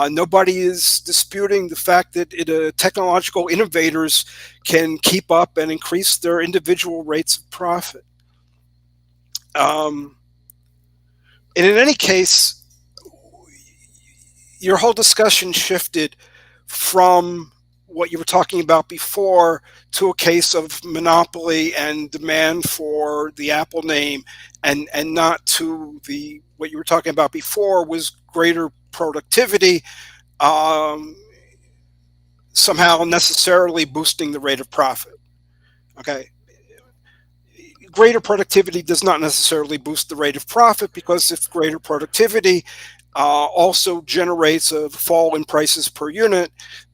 [SPEAKER 2] Nobody is disputing the fact that technological innovators can keep up and increase their individual rates of profit. And in any case, your whole discussion shifted from what you were talking about before to a case of monopoly and demand for the Apple name, and not to what you were talking about before was greater productivity, somehow necessarily boosting the rate of profit. Okay, greater productivity does not necessarily boost the rate of profit, because if greater productivity also generates a fall in prices per unit,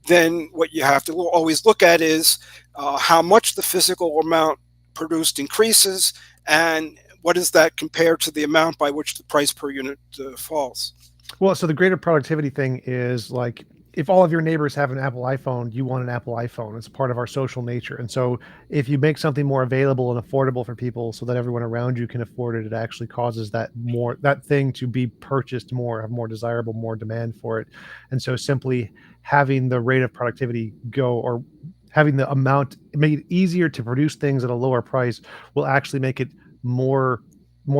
[SPEAKER 2] then what you have to always look at is how much the physical amount produced increases, and what does that compare to the amount by which the price per unit falls.
[SPEAKER 1] Well, so the greater productivity thing is like, if all of your neighbors have an Apple iPhone, you want an Apple iPhone. It's part of our social nature. And so if you make something more available and affordable for people so that everyone around you can afford it, it actually causes that thing to be purchased more, have more desirable, more demand for it. And so simply having the rate of productivity go, or having the amount, make it easier to produce things at a lower price, will actually make it more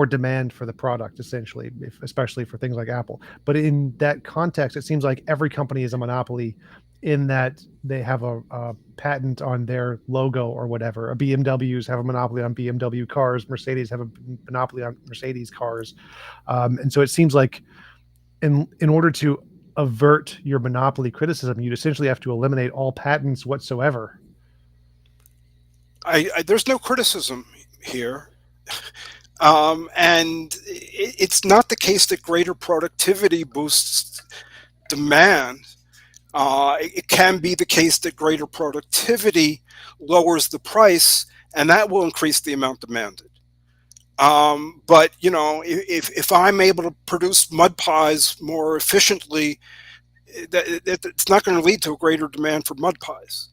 [SPEAKER 1] demand for the product, essentially, especially for things like Apple. But in that context, it seems like every company is a monopoly, in that they have a patent on their logo or whatever. BMWs have a monopoly on BMW cars. Mercedes have a monopoly on Mercedes cars. And so it seems like in order to avert your monopoly criticism, you'd essentially have to eliminate all patents whatsoever.
[SPEAKER 2] There's no criticism here. And it's not the case that greater productivity boosts demand. It can be the case that greater productivity lowers the price, and that will increase the amount demanded. But if I'm able to produce mud pies more efficiently, it's not going to lead to a greater demand for mud pies.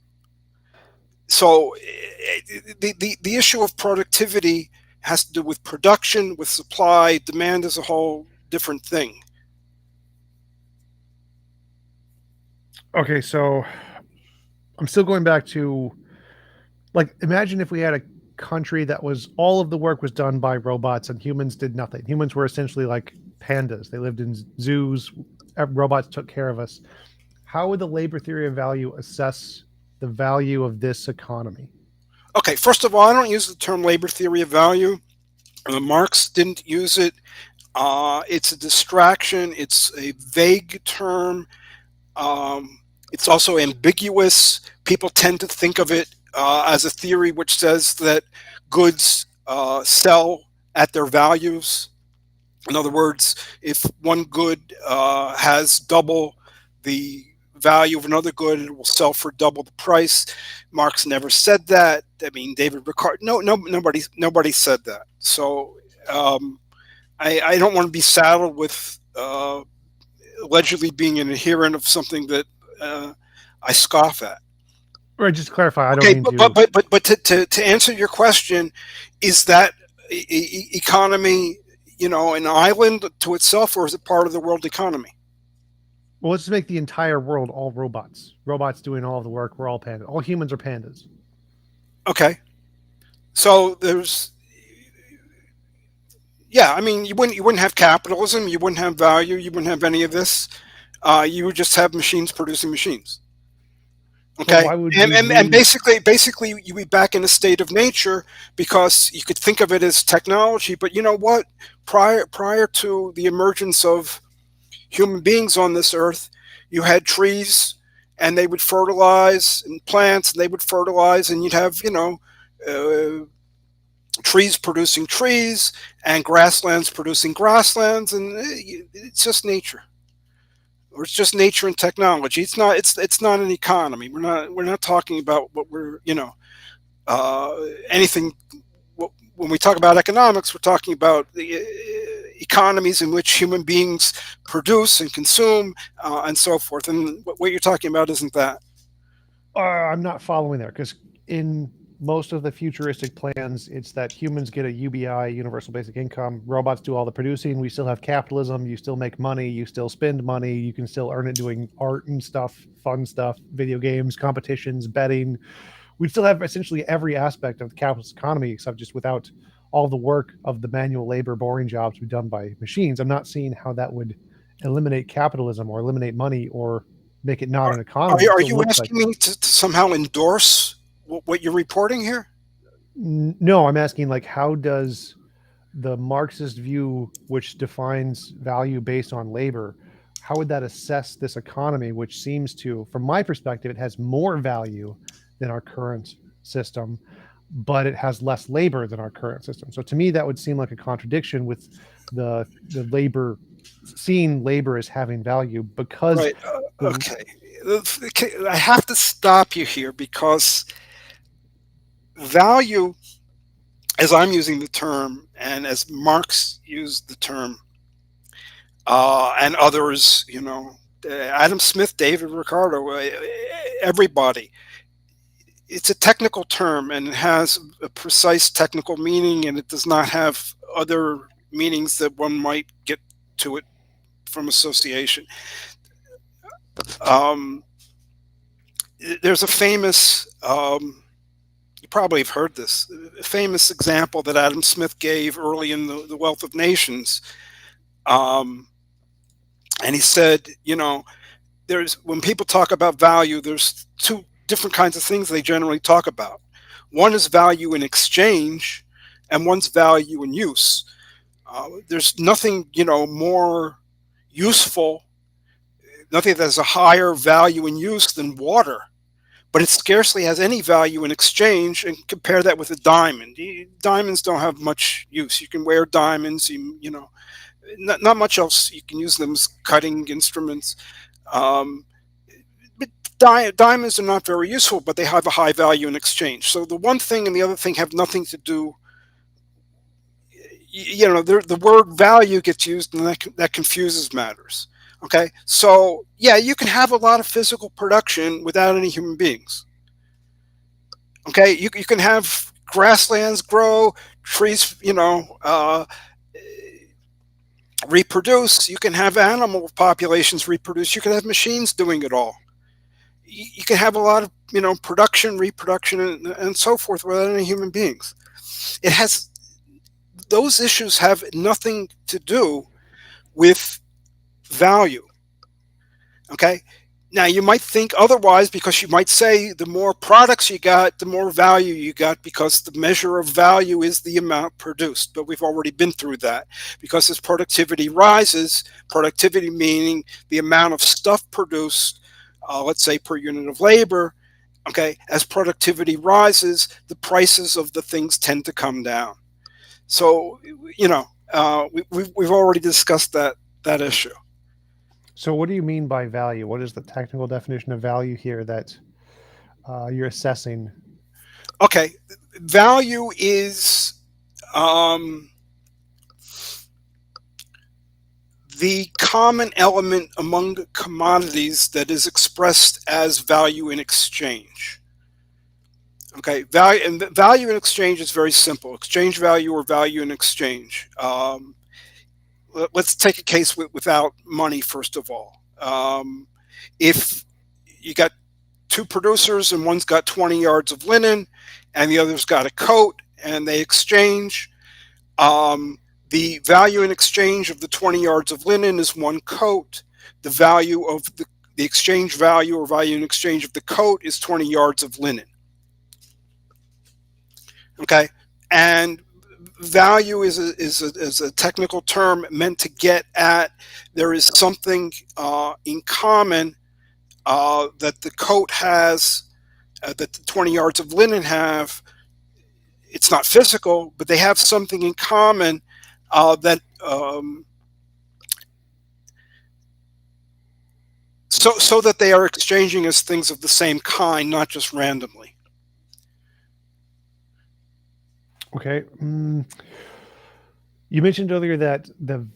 [SPEAKER 2] So the issue of productivity has to do with production, with supply. Demand is a whole different thing.
[SPEAKER 1] Okay, so I'm still going back to, like, imagine if we had a country that was, all of the work was done by robots and humans did nothing. Humans were essentially like pandas. They lived in zoos. Robots took care of us. How would the labor theory of value assess the value of this economy?
[SPEAKER 2] Okay, first of all, I don't use the term labor theory of value. Marx didn't use it. It's a distraction. It's a vague term. It's also ambiguous. People tend to think of it as a theory which says that goods sell at their values. In other words, if one good has double the value of another good, it will sell for double the price. Marx never said that. I mean, David Ricardo, nobody said that. So I don't want to be saddled with allegedly being an adherent of something that I scoff at.
[SPEAKER 1] Right, just to clarify, I don't
[SPEAKER 2] Okay,
[SPEAKER 1] mean to.
[SPEAKER 2] but to answer your question, is that economy, an island to itself, or is it part of the world economy?
[SPEAKER 1] Well, let's make the entire world all robots. Robots doing all of the work. We're all pandas. All humans are pandas.
[SPEAKER 2] Okay, so yeah, I mean, you wouldn't have capitalism, you wouldn't have value, you wouldn't have any of this. You would just have machines producing machines.
[SPEAKER 1] But
[SPEAKER 2] Okay,
[SPEAKER 1] why would
[SPEAKER 2] and,
[SPEAKER 1] we
[SPEAKER 2] and and
[SPEAKER 1] lose?
[SPEAKER 2] basically you'd be back in a state of nature, because you could think of it as technology. But you know what? Prior to the emergence of human beings on this earth, you had trees, and they would fertilize, and plants, and they would fertilize, and you'd have uh, trees producing trees, and grasslands producing grasslands, and it's just nature. Or it's just nature and technology. It's not an economy. We're not talking about what we're anything. When we talk about economics, we're talking about the economies in which human beings produce and consume, and so forth. And what you're talking about isn't that.
[SPEAKER 1] I'm not following there because in most of the futuristic plans, it's that humans get a UBI, universal basic income. Robots do all the producing. We still have capitalism. You still make money. You still spend money. You can still earn it doing art and stuff, fun stuff, video games, competitions, betting. We still have essentially every aspect of the capitalist economy, except just without all the work of the manual labor, boring jobs to be done by machines. I'm not seeing how that would eliminate capitalism or eliminate money or make it not
[SPEAKER 2] Are,
[SPEAKER 1] an economy. It
[SPEAKER 2] are
[SPEAKER 1] still
[SPEAKER 2] you
[SPEAKER 1] looks like
[SPEAKER 2] asking
[SPEAKER 1] it.
[SPEAKER 2] me to somehow endorse what you're reporting here?
[SPEAKER 1] No, I'm asking like how does the Marxist view, which defines value based on labor, how would that assess this economy, which seems to, from my perspective, it has more value than our current system, but it has less labor than our current system. So to me, that would seem like a contradiction with the labor, seeing labor as having value because
[SPEAKER 2] Right.
[SPEAKER 1] the
[SPEAKER 2] Okay. I have to stop you here, because value, as I'm using the term, and as Marx used the term, and others, Adam Smith, David Ricardo, everybody, it's a technical term, and it has a precise technical meaning, and it does not have other meanings that one might get to it from association. Um, there's a famous, you probably have heard this, a famous example that Adam Smith gave early in the Wealth of Nations. Um, and he said, there's when people talk about value, there's two different kinds of things they generally talk about. One is value in exchange, and one's value in use. There's nothing, more useful, nothing that has a higher value in use than water, but it scarcely has any value in exchange. And compare that with a diamond. Diamonds don't have much use. You can wear diamonds, not much else. You can use them as cutting instruments. Um, but diamonds are not very useful, but they have a high value in exchange. So the one thing and the other thing have nothing to do. The word value gets used, and that confuses matters. Okay, so yeah, you can have a lot of physical production without any human beings. Okay, you can have grasslands grow, trees, reproduce. You can have animal populations reproduce. You can have machines doing it all. You can have a lot of production, reproduction, and so forth without any human beings. It has Those issues have nothing to do with value. Okay, Now, you might think otherwise, because you might say the more products you got, the more value you got, because the measure of value is the amount produced. But we've already been through that, because as productivity rises, productivity meaning the amount of stuff produced, let's say per unit of labor, okay, as productivity rises, the prices of the things tend to come down. So, we've already discussed that issue.
[SPEAKER 1] So, what do you mean by value? What is the technical definition of value here that you're assessing?
[SPEAKER 2] Okay, value is um, the common element among commodities that is expressed as value in exchange. Okay, value in exchange is very simple. Exchange value or value in exchange. Let's take a case without money first of all. If you got two producers and one's got 20 yards of linen and the other's got a coat, and they exchange, the value in exchange of the 20 yards of linen is one coat. The value of the exchange value or value in exchange of the coat is 20 yards of linen. Okay, and value is a technical term meant to get at there is something in common that the coat has, that the 20 yards of linen have. It's not physical, but they have something in common that so that they are exchanging as things of the same kind, not just randomly.
[SPEAKER 1] Okay. You mentioned earlier that the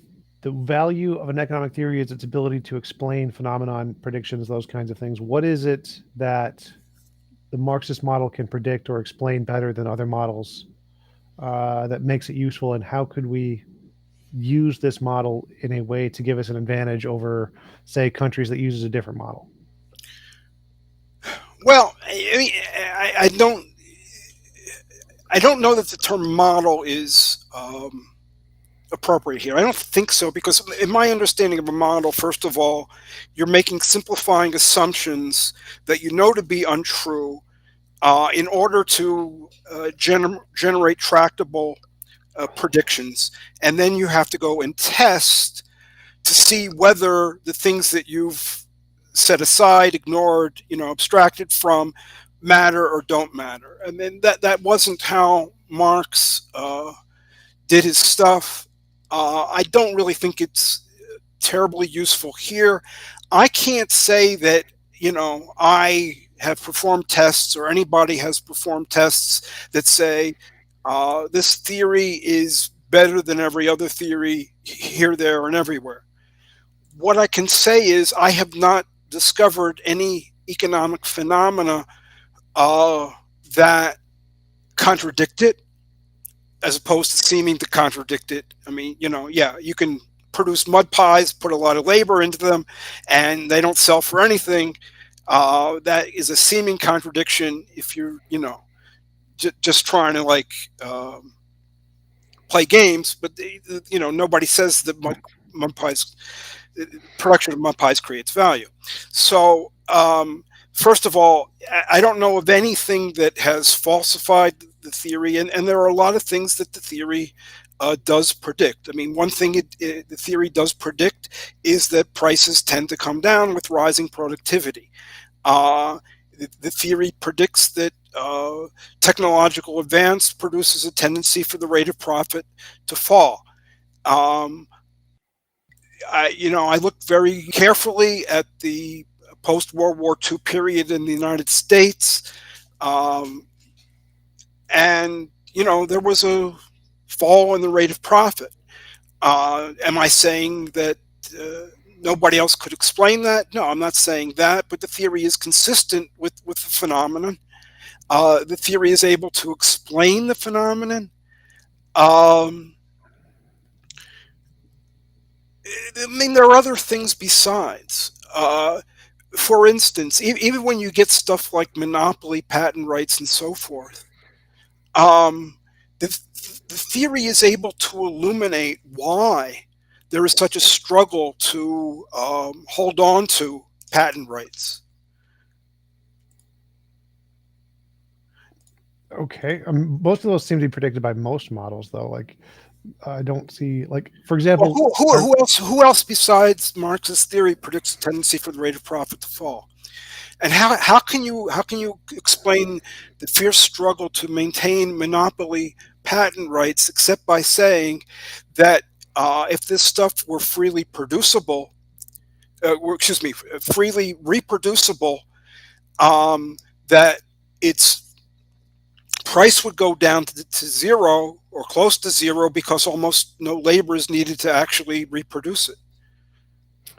[SPEAKER 1] value of an economic theory is its ability to explain phenomenon, predictions, those kinds of things. What is it that the Marxist model can predict or explain better than other models that makes it useful, and how could we use this model in a way to give us an advantage over, say, countries that uses a different model?
[SPEAKER 2] Well, I don't know that the term model is appropriate here. I don't think so, because in my understanding of a model, first of all, you're making simplifying assumptions that you know to be untrue in order to generate tractable predictions, and then you have to go and test to see whether the things that you've set aside, ignored, abstracted from, matter or don't matter. I mean, that wasn't how Marx did his stuff. I don't really think it's terribly useful here. I can't say that I have performed tests, or anybody has performed tests that say this theory is better than every other theory here, there, and everywhere. What I can say is I have not discovered any economic phenomena that contradict it, as opposed to seeming to contradict it. I mean, yeah, you can produce mud pies, put a lot of labor into them, and they don't sell for anything. That is a seeming contradiction if you're, just trying to play games. But nobody says that mud pies, production of mud pies creates value. So first of all, I don't know of anything that has falsified the theory, and there are a lot of things that the theory does predict. I mean, one thing the theory does predict is that prices tend to come down with rising productivity. The theory predicts that technological advance produces a tendency for the rate of profit to fall. I looked very carefully at the post-World War II period in the United States, and there was a fall in the rate of profit. Am I saying that nobody else could explain that? No, I'm not saying that, but the theory is consistent with the phenomenon. The theory is able to explain the phenomenon. I mean, there are other things besides. For instance, even when you get stuff like monopoly, patent rights, and so forth, um, the theory is able to illuminate why there is such a struggle to hold on to patent rights.
[SPEAKER 1] Okay, most of those seem to be predicted by most models, though. Like, I don't see, like, for
[SPEAKER 2] Well,
[SPEAKER 1] example,
[SPEAKER 2] who else besides Marxist theory predicts a tendency for the rate of profit to fall? And how can you explain the fierce struggle to maintain monopoly patent rights except by saying that if this stuff were freely producible, excuse me, freely reproducible, that its price would go down to zero or close to zero because almost no labor is needed to actually reproduce it.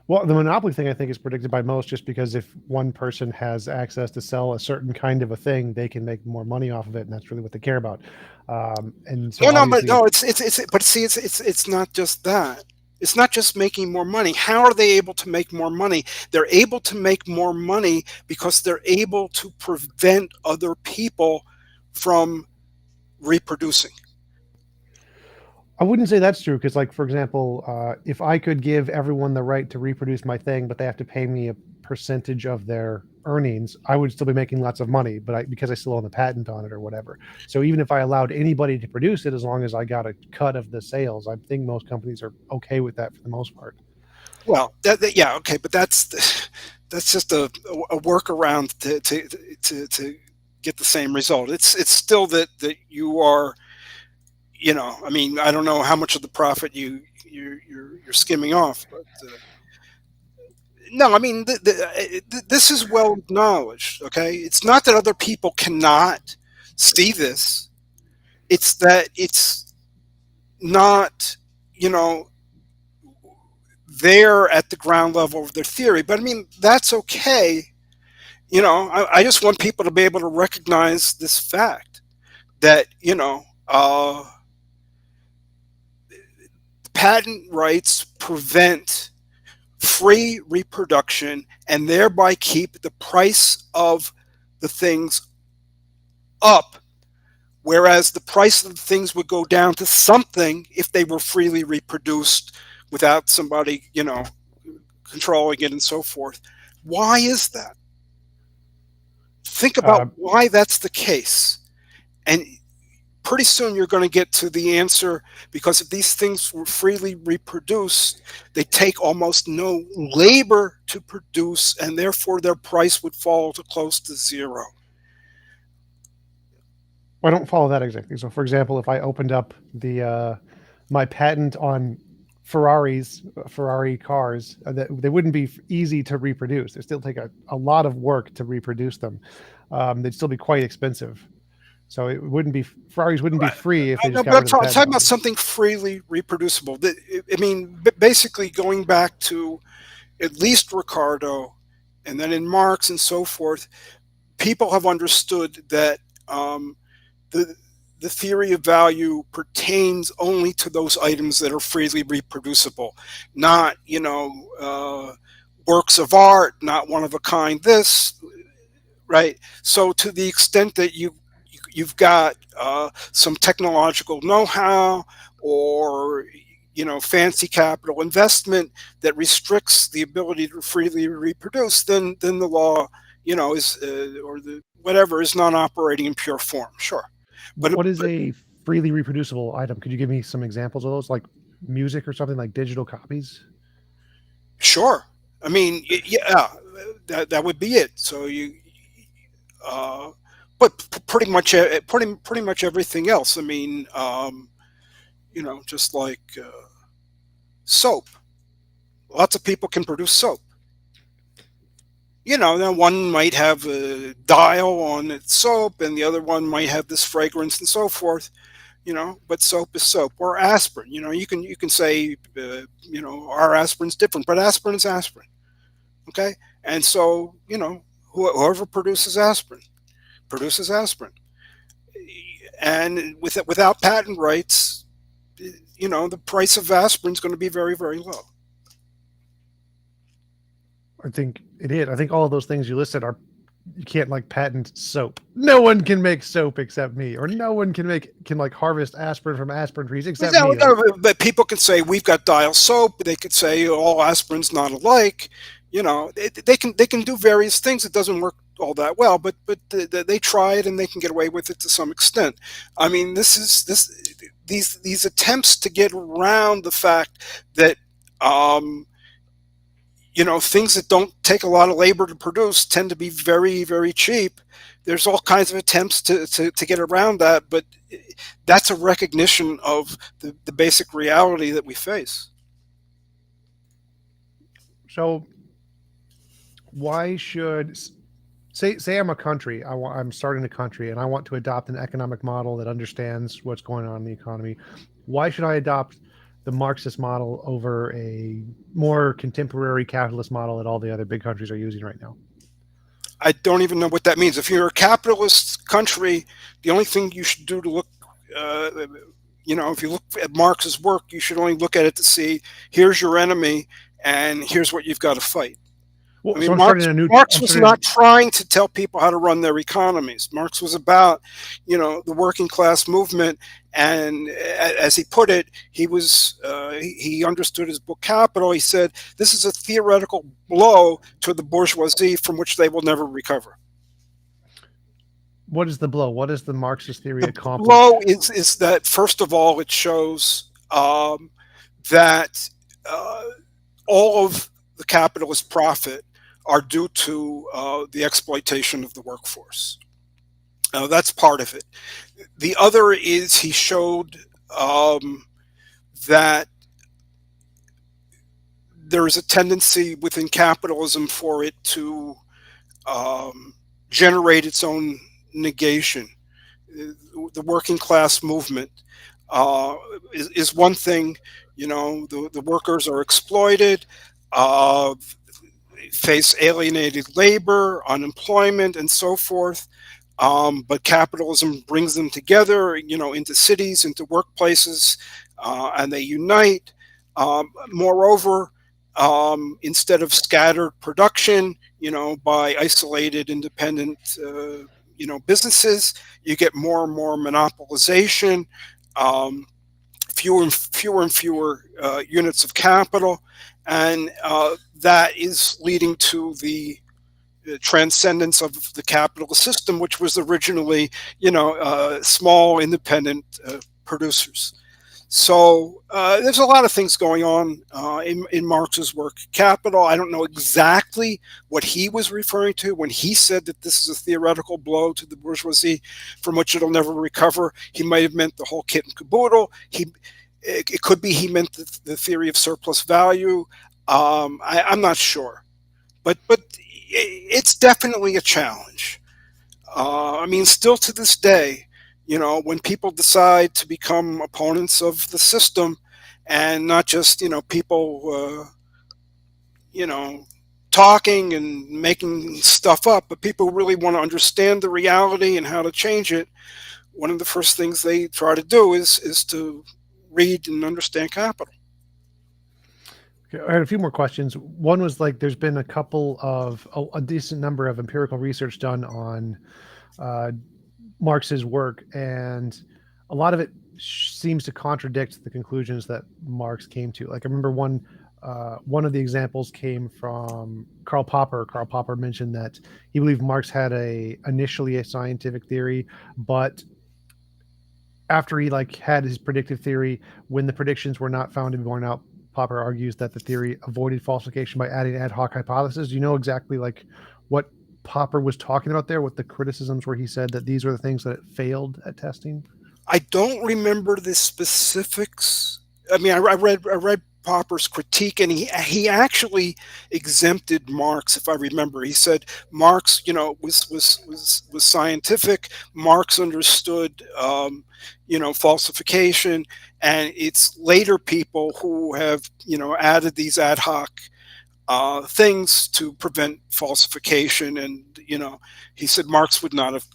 [SPEAKER 1] well, the monopoly thing I think is predicted by most, just because if one person has access to sell a certain kind of a thing, they can make more money off of it, and that's really what they care about. And so
[SPEAKER 2] No, no, but
[SPEAKER 1] obviously,
[SPEAKER 2] no, but see, it's not just that. It's not just making more money. How are they able to make more money? They're able to make more money because they're able to prevent other people from reproducing.
[SPEAKER 1] I wouldn't say that's true, because, like, for example, if I could give everyone the right to reproduce my thing, but they have to pay me a percentage of their earnings, I would still be making lots of money, but because I still own the patent on it or whatever. So even if I allowed anybody to produce it, as long as I got a cut of the sales, I think most companies are okay with that for the most part.
[SPEAKER 2] Well, yeah, okay, but that's just a workaround to get the same result. It's still that you are, I mean, I don't know how much of the profit you're skimming off, but no, I mean, this is well acknowledged. Okay, it's not that other people cannot see this; it's that it's not, you know, there at the ground level of their theory. But I mean, that's okay. I just want people to be able to recognize this fact that patent rights prevent free reproduction and thereby keep the price of the things up, whereas the price of the things would go down to something if they were freely reproduced without somebody, controlling it and so forth. Why is that? Think about
[SPEAKER 1] Uh,
[SPEAKER 2] why that's the case. And pretty soon you're going to get to the answer, because if these things were freely reproduced, they take almost no labor to produce, and therefore their price would fall to close to zero.
[SPEAKER 1] I don't follow that exactly. So, for example, if I opened up the my patent on Ferrari cars, that they wouldn't be easy to reproduce. They still take a lot of work to reproduce them. They'd still be quite expensive. So it wouldn't be Ferraris wouldn't be free if they
[SPEAKER 2] No,
[SPEAKER 1] just got
[SPEAKER 2] but
[SPEAKER 1] rid of the
[SPEAKER 2] I'm
[SPEAKER 1] patent
[SPEAKER 2] talking
[SPEAKER 1] on
[SPEAKER 2] about
[SPEAKER 1] them.
[SPEAKER 2] something freely reproducible. I mean, basically going back to at least Ricardo, and then in Marx and so forth, people have understood that the the theory of value pertains only to those items that are freely reproducible, not works of art, not one of a kind. This, right? So to the extent that you've got some technological know-how, or fancy capital investment that restricts the ability to freely reproduce, then the law is or the whatever is not operating in pure form. Sure, but
[SPEAKER 1] What is a freely reproducible item? Could you give me some examples of those, like music or something, like digital copies?
[SPEAKER 2] sure. I mean, yeah, that would be it. So uh, but pretty much pretty much everything else. I mean, just like soap. Lots of people can produce soap. Then one might have a dial on its soap, and the other one might have this fragrance and so forth. But soap is soap. Or aspirin. You can say our aspirin's different, but aspirin is aspirin. Okay, and so whoever produces aspirin, and without patent rights, the price of aspirin is going to be very, very low.
[SPEAKER 1] I think it is. I think all of those things you listed are you can't like patent soap. No one can make soap except me, or no one can like harvest aspirin from aspirin trees except me. Like,
[SPEAKER 2] But people can say we've got dial soap. They could say all aspirin's not alike. They can do various things. It doesn't work all that well, but they try it and they can get away with it to some extent. I mean, these attempts to get around the fact that things that don't take a lot of labor to produce tend to be very, very cheap. There's all kinds of attempts to get around that, but that's a recognition of the basic reality that we face.
[SPEAKER 1] so why should say I'm a country, I'm starting a country and I want to adopt an economic model that understands what's going on in the economy. Why should I adopt the Marxist model over a more contemporary capitalist model that all the other big countries are using right now?
[SPEAKER 2] I don't even know what that means. If you're a capitalist country, the only thing you should do to look, if you look at Marx's work, you should only look at it to see here's your enemy and here's what you've got to fight.
[SPEAKER 1] Well,
[SPEAKER 2] I mean,
[SPEAKER 1] so
[SPEAKER 2] Marx was not trying to tell people how to run their economies. Marx was about, the working class movement, and as he put it, he understood his book Capital. He said this is a theoretical blow to the bourgeoisie from which they will never recover.
[SPEAKER 1] What is the blow? What does the Marxist theory accomplish?
[SPEAKER 2] The blow is that, first of all, it shows that all of the capitalist profit are due to the exploitation of the workforce. That's part of it. The other is he showed that there is a tendency within capitalism for it to generate its own negation. The working class movement is one thing. The workers are exploited, face alienated labor, unemployment, and so forth. But capitalism brings them together, into cities, into workplaces, and they unite. Moreover, instead of scattered production, by isolated, independent, businesses, you get more and more monopolization, fewer and fewer units of capital, and that is leading to the transcendence of the capitalist system, which was originally, small independent producers. So there's a lot of things going on in Marx's work, Capital. I don't know exactly what he was referring to when he said that this is a theoretical blow to the bourgeoisie from which it'll never recover. He might have meant the whole kit and caboodle. It could be he meant the theory of surplus value. I'm not sure, but it's definitely a challenge. Still to this day, when people decide to become opponents of the system, and not just people talking and making stuff up, but people really want to understand the reality and how to change it, one of the first things they try to do is to read and understand Capital.
[SPEAKER 1] I had a few more questions. One was like, there's been a decent number of empirical research done on Marx's work, and a lot of it seems to contradict the conclusions that Marx came to. Like, I remember one of the examples came from Karl Popper. Karl Popper mentioned that he believed Marx had initially a scientific theory, but after he had his predictive theory, when the predictions were not found to be borne out, Popper argues that the theory avoided falsification by adding ad hoc hypotheses. Do you know exactly what Popper was talking about there? What the criticisms were? He said that these were the things that it failed at testing.
[SPEAKER 2] I don't remember the specifics. I mean, I read Popper's critique, and he actually exempted Marx, if I remember. He said Marx, was scientific. Marx understood, falsification, and it's later people who have, added these ad hoc things to prevent falsification. And he said Marx would not have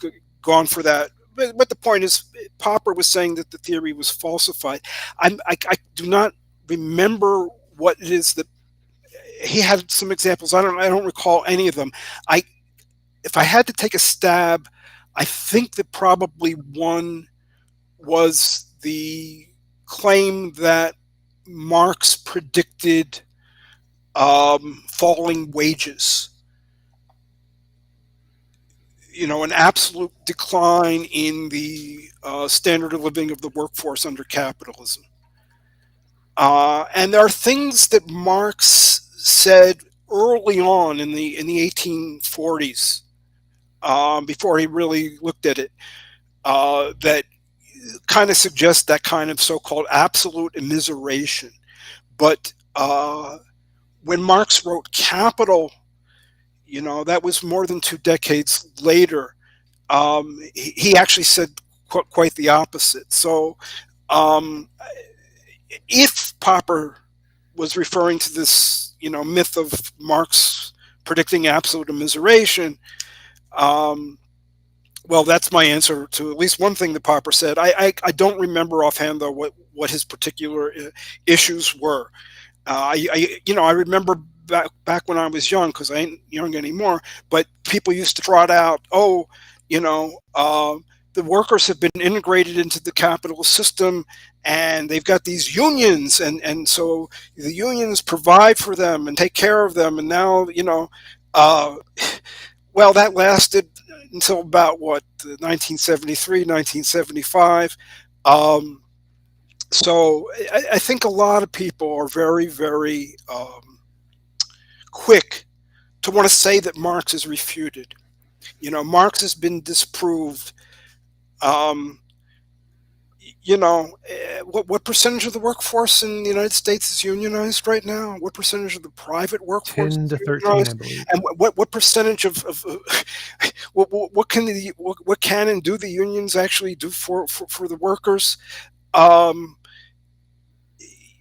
[SPEAKER 2] gone for that. But the point is, Popper was saying that the theory was falsified. I do not remember what it is that he had. Some examples. I don't recall any of them. if I had to take a stab, I think that probably one was the claim that Marx predicted falling wages, an absolute decline in the standard of living of the workforce under capitalism. And there are things that Marx said early on in the 1840s, before he really looked at it, that kind of suggest that kind of so-called absolute immiseration. But when Marx wrote Capital, that was more than 2 decades later. He actually said quite the opposite. So if Popper was referring to this, myth of Marx predicting absolute immiseration, well, that's my answer to at least one thing that Popper said. I don't remember offhand, though, what his particular issues were. I remember back when I was young, because I ain't young anymore, but people used to trot out, the workers have been integrated into the capitalist system, and they've got these unions, and so the unions provide for them and take care of them, and now, well, that lasted until about 1973, 1975. So I think a lot of people are very, very quick to want to say that Marx is refuted. Marx has been disproved. What percentage of the workforce in the United States is unionized right now? What percentage of the private workforce
[SPEAKER 1] 10
[SPEAKER 2] is
[SPEAKER 1] to 13,
[SPEAKER 2] unionized?
[SPEAKER 1] I believe.
[SPEAKER 2] And what percentage of what can and do the unions actually do for the workers?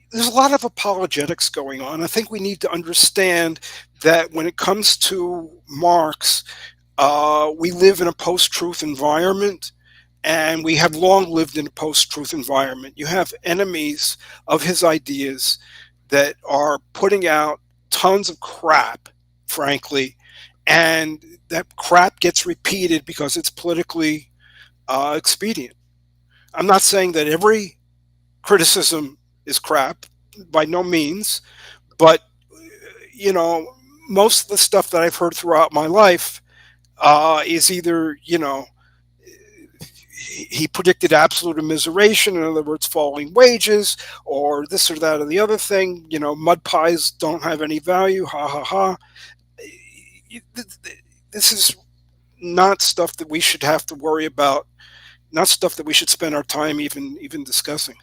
[SPEAKER 2] There's a lot of apologetics going on. I think we need to understand that when it comes to Marx, we live in a post-truth environment, and we have long lived in a post-truth environment. You have enemies of his ideas that are putting out tons of crap, frankly, and that crap gets repeated because it's politically expedient. I'm not saying that every criticism is crap, by no means, but most of the stuff that I've heard throughout my life is either he predicted absolute immiseration, in other words, falling wages, or this or that or the other thing. Mud pies don't have any value. Ha ha ha. This is not stuff that we should have to worry about. Not stuff that we should spend our time even discussing.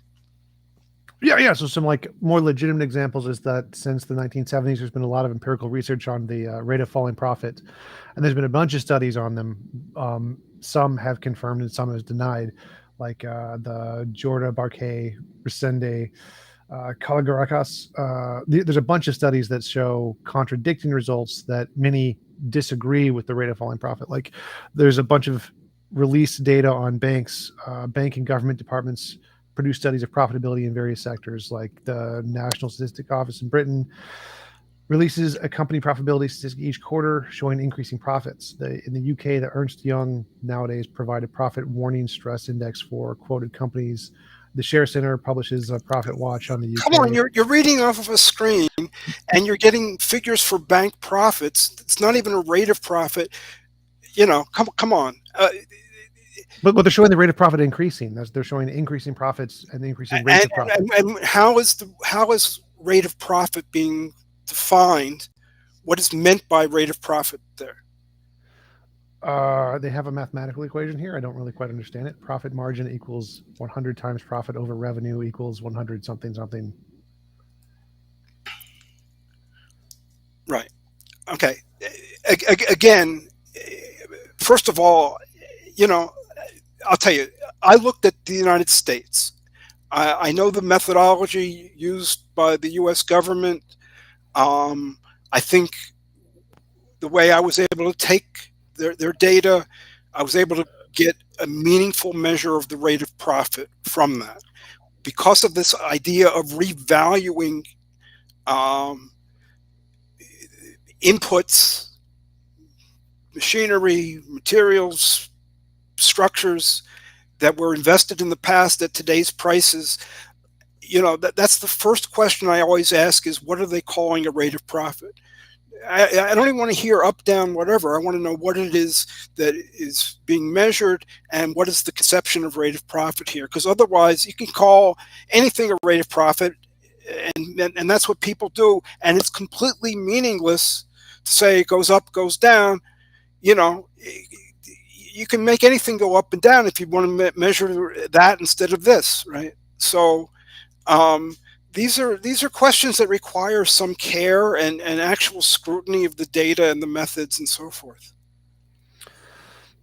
[SPEAKER 1] Yeah. So some more legitimate examples is that since the 1970s, there's been a lot of empirical research on the rate of falling profit, and there's been a bunch of studies on them. Some have confirmed and some have denied, like the Jorda, Barquet, Resende, Kalagarakas. There's a bunch of studies that show contradicting results that many disagree with the rate of falling profit. Like there's a bunch of released data on banks, bank and government departments produce studies of profitability in various sectors, like the National Statistic Office in Britain releases a company profitability statistic each quarter showing increasing profits. In the UK, the Ernst Young nowadays provide a profit warning stress index for quoted companies. The Share Center publishes a profit watch on the UK.
[SPEAKER 2] Come on, you're reading off of a screen, and you're getting figures for bank profits. It's not even a rate of profit. Come on.
[SPEAKER 1] But they're showing the rate of profit increasing. They're showing increasing profits and increasing rates of profit.
[SPEAKER 2] And how is rate of profit being defined? What is meant by rate of profit there?
[SPEAKER 1] They have a mathematical equation here. I don't really quite understand it. Profit margin equals 100 times profit over revenue equals 100 something something.
[SPEAKER 2] Right. Okay. Again, first of all, I'll tell you, I looked at the United States. I know the methodology used by the U.S. government. I think the way I was able to take their data, I was able to get a meaningful measure of the rate of profit from that. Because of this idea of revaluing inputs, machinery, materials, structures that were invested in the past at today's prices, that's the first question I always ask is, what are they calling a rate of profit? I don't even want to hear up, down, whatever. I want to know what it is that is being measured and what is the conception of rate of profit here. Because otherwise, you can call anything a rate of profit, and that's what people do. And it's completely meaningless to say it goes up, goes down. You can make anything go up and down if you want to measure that instead of this, right? So these are questions that require some care and actual scrutiny of the data and the methods and so forth.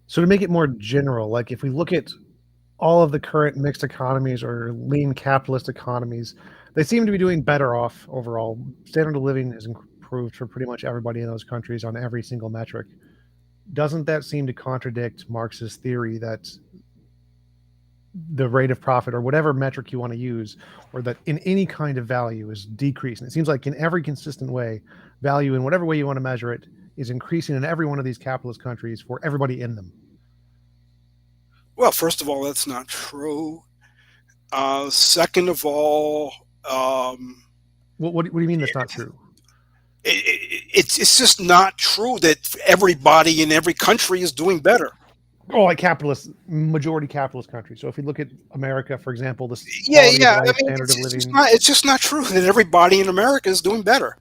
[SPEAKER 1] So to make it more general, like if we look at all of the current mixed economies or lean capitalist economies, they seem to be doing better off overall. Standard of living has improved for pretty much everybody in those countries on every single metric. Doesn't that seem to contradict Marxist theory that the rate of profit or whatever metric you want to use, or that in any kind of value is decreasing? It seems like in every consistent way, value in whatever way you want to measure it is increasing in every one of these capitalist countries for everybody in them.
[SPEAKER 2] Well, first of all, that's not true. Second of all,
[SPEAKER 1] what do you mean that's not true?
[SPEAKER 2] It's just not true that everybody in every country is doing better.
[SPEAKER 1] Oh, like majority capitalist countries. So if you look at America, for example, the
[SPEAKER 2] quality
[SPEAKER 1] of life, standard of living,
[SPEAKER 2] it's just not true that everybody in America is doing better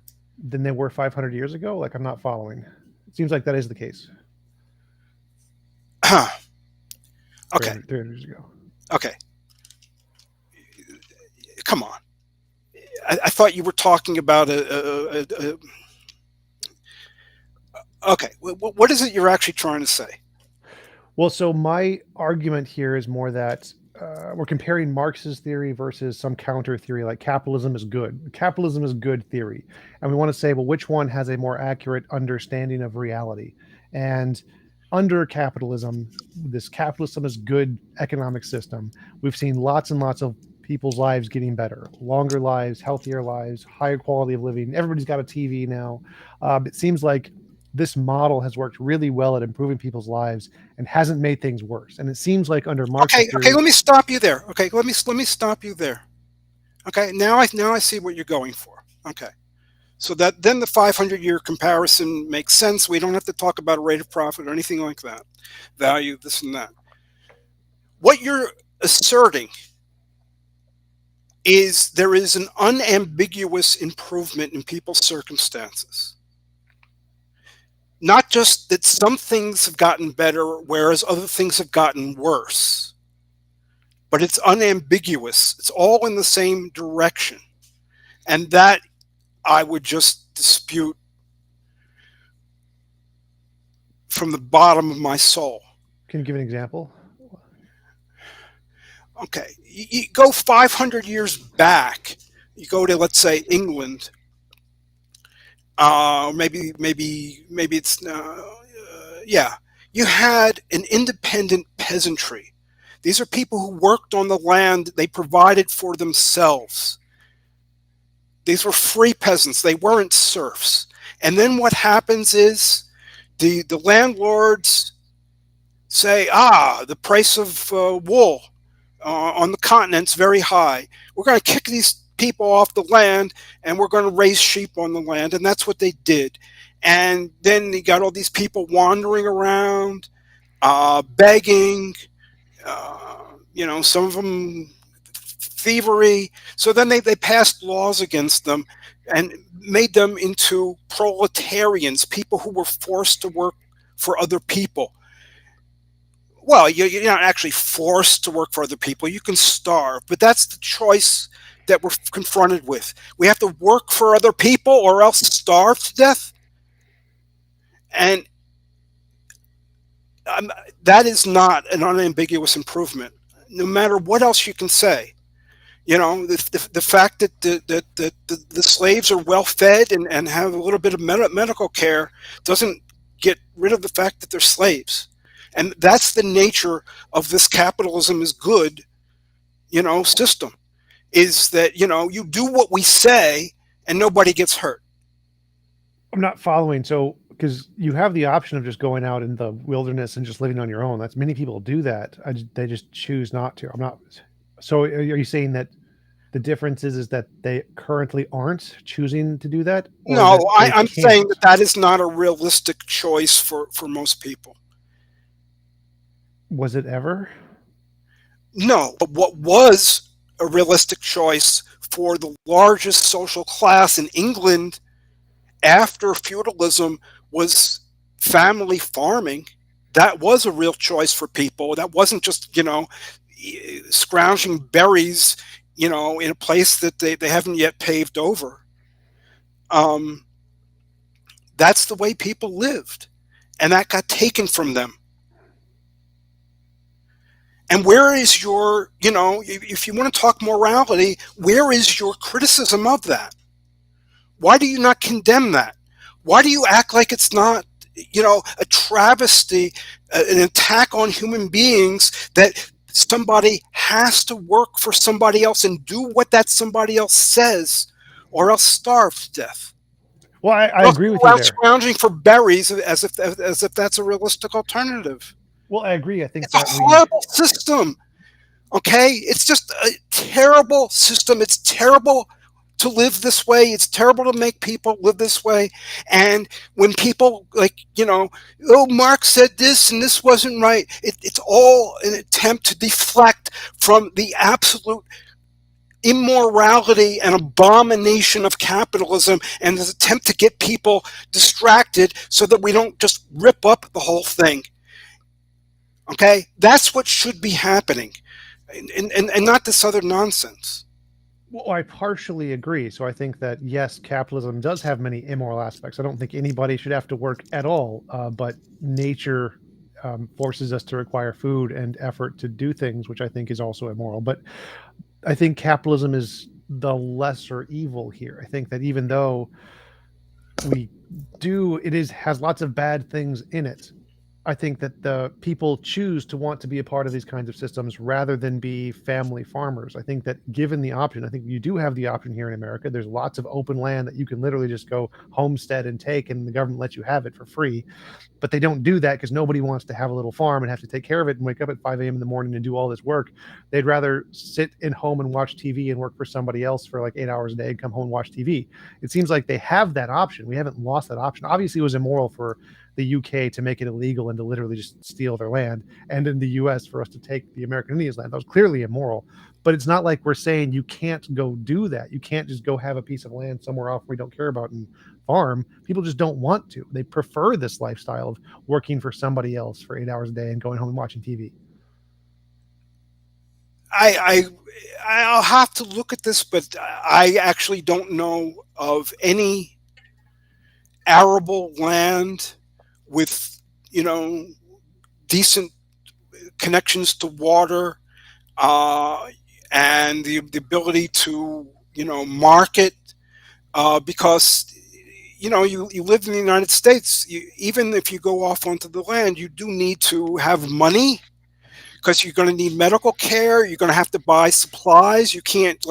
[SPEAKER 1] than they were 500 years ago. Like, I'm not following. It seems like that is the case.
[SPEAKER 2] Okay.
[SPEAKER 1] 300 years ago.
[SPEAKER 2] Okay. Come on. I thought you were talking about okay. What is it you're actually trying to say?
[SPEAKER 1] Well, so my argument here is more that we're comparing Marx's theory versus some counter theory, like capitalism is good. Capitalism is good theory. And we want to say, well, which one has a more accurate understanding of reality? And under capitalism, this capitalism is good economic system. We've seen lots and lots of people's lives getting better, longer lives, healthier lives, higher quality of living. Everybody's got a TV now. It seems like this model has worked really well at improving people's lives and hasn't made things worse. And it seems like under Marxist theory,
[SPEAKER 2] let me stop you there. Okay, let me stop you there. Okay, now I see what you're going for. Okay, so that then the 500-year comparison makes sense. We don't have to talk about a rate of profit or anything like that, value, this and that. What you're asserting is there is an unambiguous improvement in people's circumstances. Not just that some things have gotten better, whereas other things have gotten worse, but it's unambiguous. It's all in the same direction. And that I would just dispute from the bottom of my soul.
[SPEAKER 1] Can you give an example?
[SPEAKER 2] Okay, you go 500 years back, you go to, let's say, England. Maybe it's yeah. You had an independent peasantry. These are people who worked on the land. They provided for themselves. These were free peasants. They weren't serfs. And then what happens is the landlords say, the price of wool on the continent's very high. We're going to kick these people off the land and we're going to raise sheep on the land. And that's what they did. And then you got all these people wandering around, begging, some of them thievery. So then they passed laws against them and made them into proletarians, people who were forced to work for other people. Well, you're not actually forced to work for other people. You can starve, but that's the choice that we're confronted with. We have to work for other people or else starve to death. And that is not an unambiguous improvement, no matter what else you can say. The fact that the slaves are well fed and have a little bit of medical care doesn't get rid of the fact that they're slaves. And that's the nature of this capitalism is good, system, is that, you do what we say and nobody gets hurt.
[SPEAKER 1] I'm not following. So because you have the option of just going out in the wilderness and just living on your own. That's many people do that. They just choose not to. I'm not. So are you saying that the difference is that they currently aren't choosing to do that, or
[SPEAKER 2] No,
[SPEAKER 1] that they
[SPEAKER 2] I'm saying
[SPEAKER 1] can't?
[SPEAKER 2] that is not a realistic choice for most people.
[SPEAKER 1] Was it ever?
[SPEAKER 2] No, but what was a realistic choice for the largest social class in England after feudalism was family farming. That was a real choice for people. That wasn't just, scrounging berries, in a place that they haven't yet paved over. That's the way people lived. And that got taken from them. And where is your, if you want to talk morality, where is your criticism of that? Why do you not condemn that? Why do you act like it's not, a travesty, an attack on human beings, that somebody has to work for somebody else and do what that somebody else says, or else starve to death?
[SPEAKER 1] Well, I agree with you there.
[SPEAKER 2] Scrounging for berries as if that's a realistic alternative.
[SPEAKER 1] Well, I agree. I think
[SPEAKER 2] It's a
[SPEAKER 1] that
[SPEAKER 2] horrible system. Okay, it's just a terrible system. It's terrible to live this way. It's terrible to make people live this way. And when people oh, Marx said this and this wasn't right, it's all an attempt to deflect from the absolute immorality and abomination of capitalism, and an attempt to get people distracted so that we don't just rip up the whole thing. Okay, that's what should be happening, and not this other nonsense.
[SPEAKER 1] Well, I partially agree. So I think that, yes, capitalism does have many immoral aspects. I don't think anybody should have to work at all, but nature forces us to require food and effort to do things, which I think is also immoral. But I think capitalism is the lesser evil here. I think that even though has lots of bad things in it, I think that the people choose to want to be a part of these kinds of systems rather than be family farmers. I think that given the option, I think you do have the option here in America. There's lots of open land that you can literally just go homestead and take, and the government lets you have it for free. But they don't do that because nobody wants to have a little farm and have to take care of it and wake up at 5 a.m. in the morning and do all this work. They'd rather sit in home and watch TV and work for somebody else for like 8 hours a day and come home and watch TV. It seems like they have that option. We haven't lost that option. Obviously, it was immoral for the UK to make it illegal and to literally just steal their land, and in the US for us to take the American Indians' land. That was clearly immoral. But it's not like we're saying you can't go do that. You can't just go have a piece of land somewhere off we don't care about and farm. People just don't want to. They prefer this lifestyle of working for somebody else for 8 hours a day and going home and watching TV.
[SPEAKER 2] I'll have to look at this, but I actually don't know of any arable land with decent connections to water, and the ability to market, because you live in the United States. Even if you go off onto the land, you do need to have money, because you're going to need medical care. You're going to have to buy supplies. You can't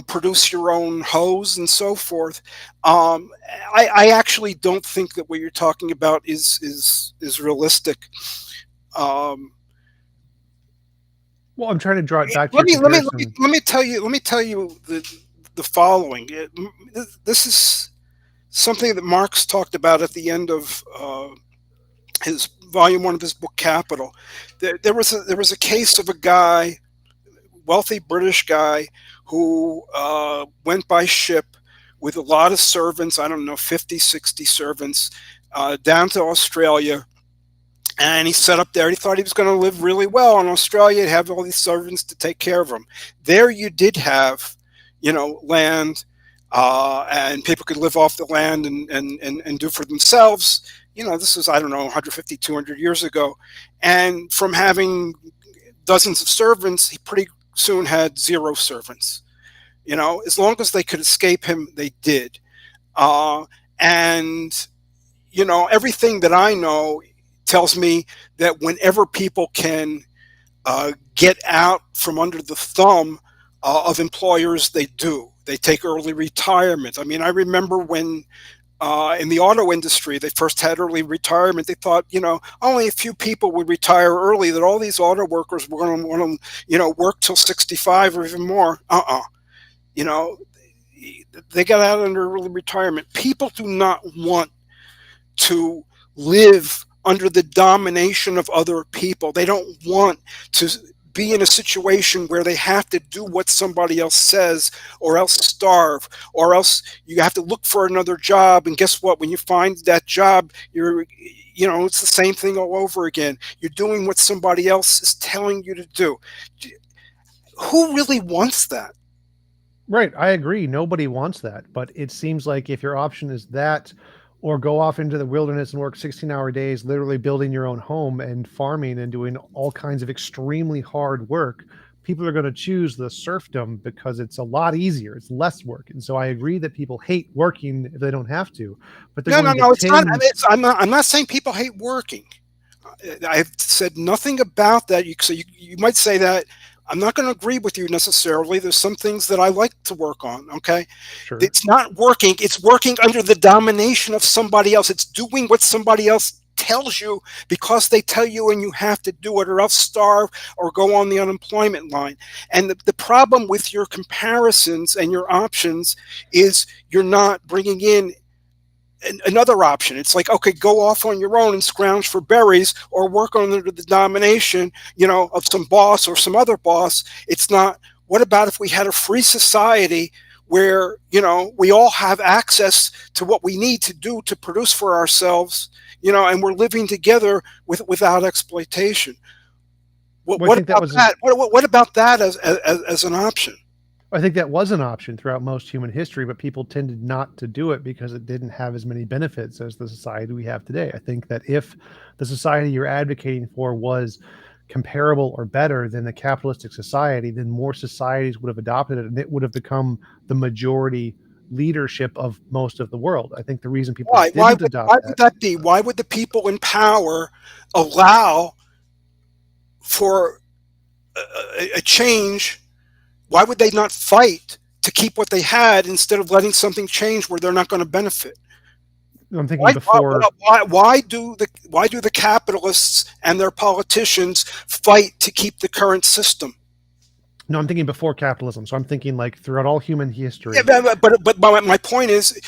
[SPEAKER 2] produce your own hose and so forth. I actually don't think that what you're talking about is realistic.
[SPEAKER 1] Well, I'm trying to draw it back to
[SPEAKER 2] Let
[SPEAKER 1] your
[SPEAKER 2] me tell you the following. This is something that Marx talked about at the end of his volume 1 of his book Capital. There was a case of a guy, wealthy British guy, who went by ship with a lot of servants, I don't know, 50, 60 servants, down to Australia. And he set up there. He thought he was going to live really well in Australia, have all these servants to take care of him. There you did have, land, and people could live off the land and do for themselves. This was, I don't know, 150, 200 years ago. And from having dozens of servants, he pretty soon had 0 servants. As long as they could escape him, they did. And everything that I know tells me that whenever people can get out from under the thumb of employers, they do. They take early retirement. I mean, I remember when In the auto industry, they first had early retirement. They thought, only a few people would retire early, that all these auto workers were going to want to, work till 65 or even more. You know, they got out under early retirement. People do not want to live under the domination of other people. They don't want to be in a situation where they have to do what somebody else says, or else starve, or else you have to look for another job. And guess what? When you find that job, it's the same thing all over again. You're doing what somebody else is telling you to do. Who really wants that?
[SPEAKER 1] Right, I agree. Nobody wants that, but it seems like if your option is that, or go off into the wilderness and work 16-hour days, literally building your own home and farming and doing all kinds of extremely hard work, people are going to choose the serfdom because it's a lot easier. It's less work. And so I agree that people hate working if they don't have to, but they're going to
[SPEAKER 2] It's not.
[SPEAKER 1] tend.
[SPEAKER 2] I'm not saying people hate working. I've said nothing about that. So you might say that. I'm not going to agree with you necessarily. There's some things that I like to work on. Okay.
[SPEAKER 1] Sure.
[SPEAKER 2] It's not working. It's working under the domination of somebody else. It's doing what somebody else tells you because they tell you, and you have to do it, or else starve or go on the unemployment line. And the problem with your comparisons and your options is you're not bringing in another option. It's like, okay, go off on your own and scrounge for berries, or work under the domination, of some boss or some other boss. It's not, what about if we had a free society where, we all have access to what we need to do to produce for ourselves, and we're living together without exploitation. What about that? What about that as an option?
[SPEAKER 1] I think that was an option throughout most human history, but people tended not to do it because it didn't have as many benefits as the society we have today. I think that if the society you're advocating for was comparable or better than the capitalistic society, then more societies would have adopted it, and it would have become the majority leadership of most of the world. I think the reason people didn't adopt
[SPEAKER 2] why would that be? Why would the people in power allow for a change? Why would they not fight to keep what they had instead of letting something change where they're not going to benefit?
[SPEAKER 1] I'm thinking
[SPEAKER 2] why do the capitalists and their politicians fight to keep the current system?
[SPEAKER 1] No, I'm thinking before capitalism. So I'm thinking like throughout all human history.
[SPEAKER 2] Yeah, but my point is,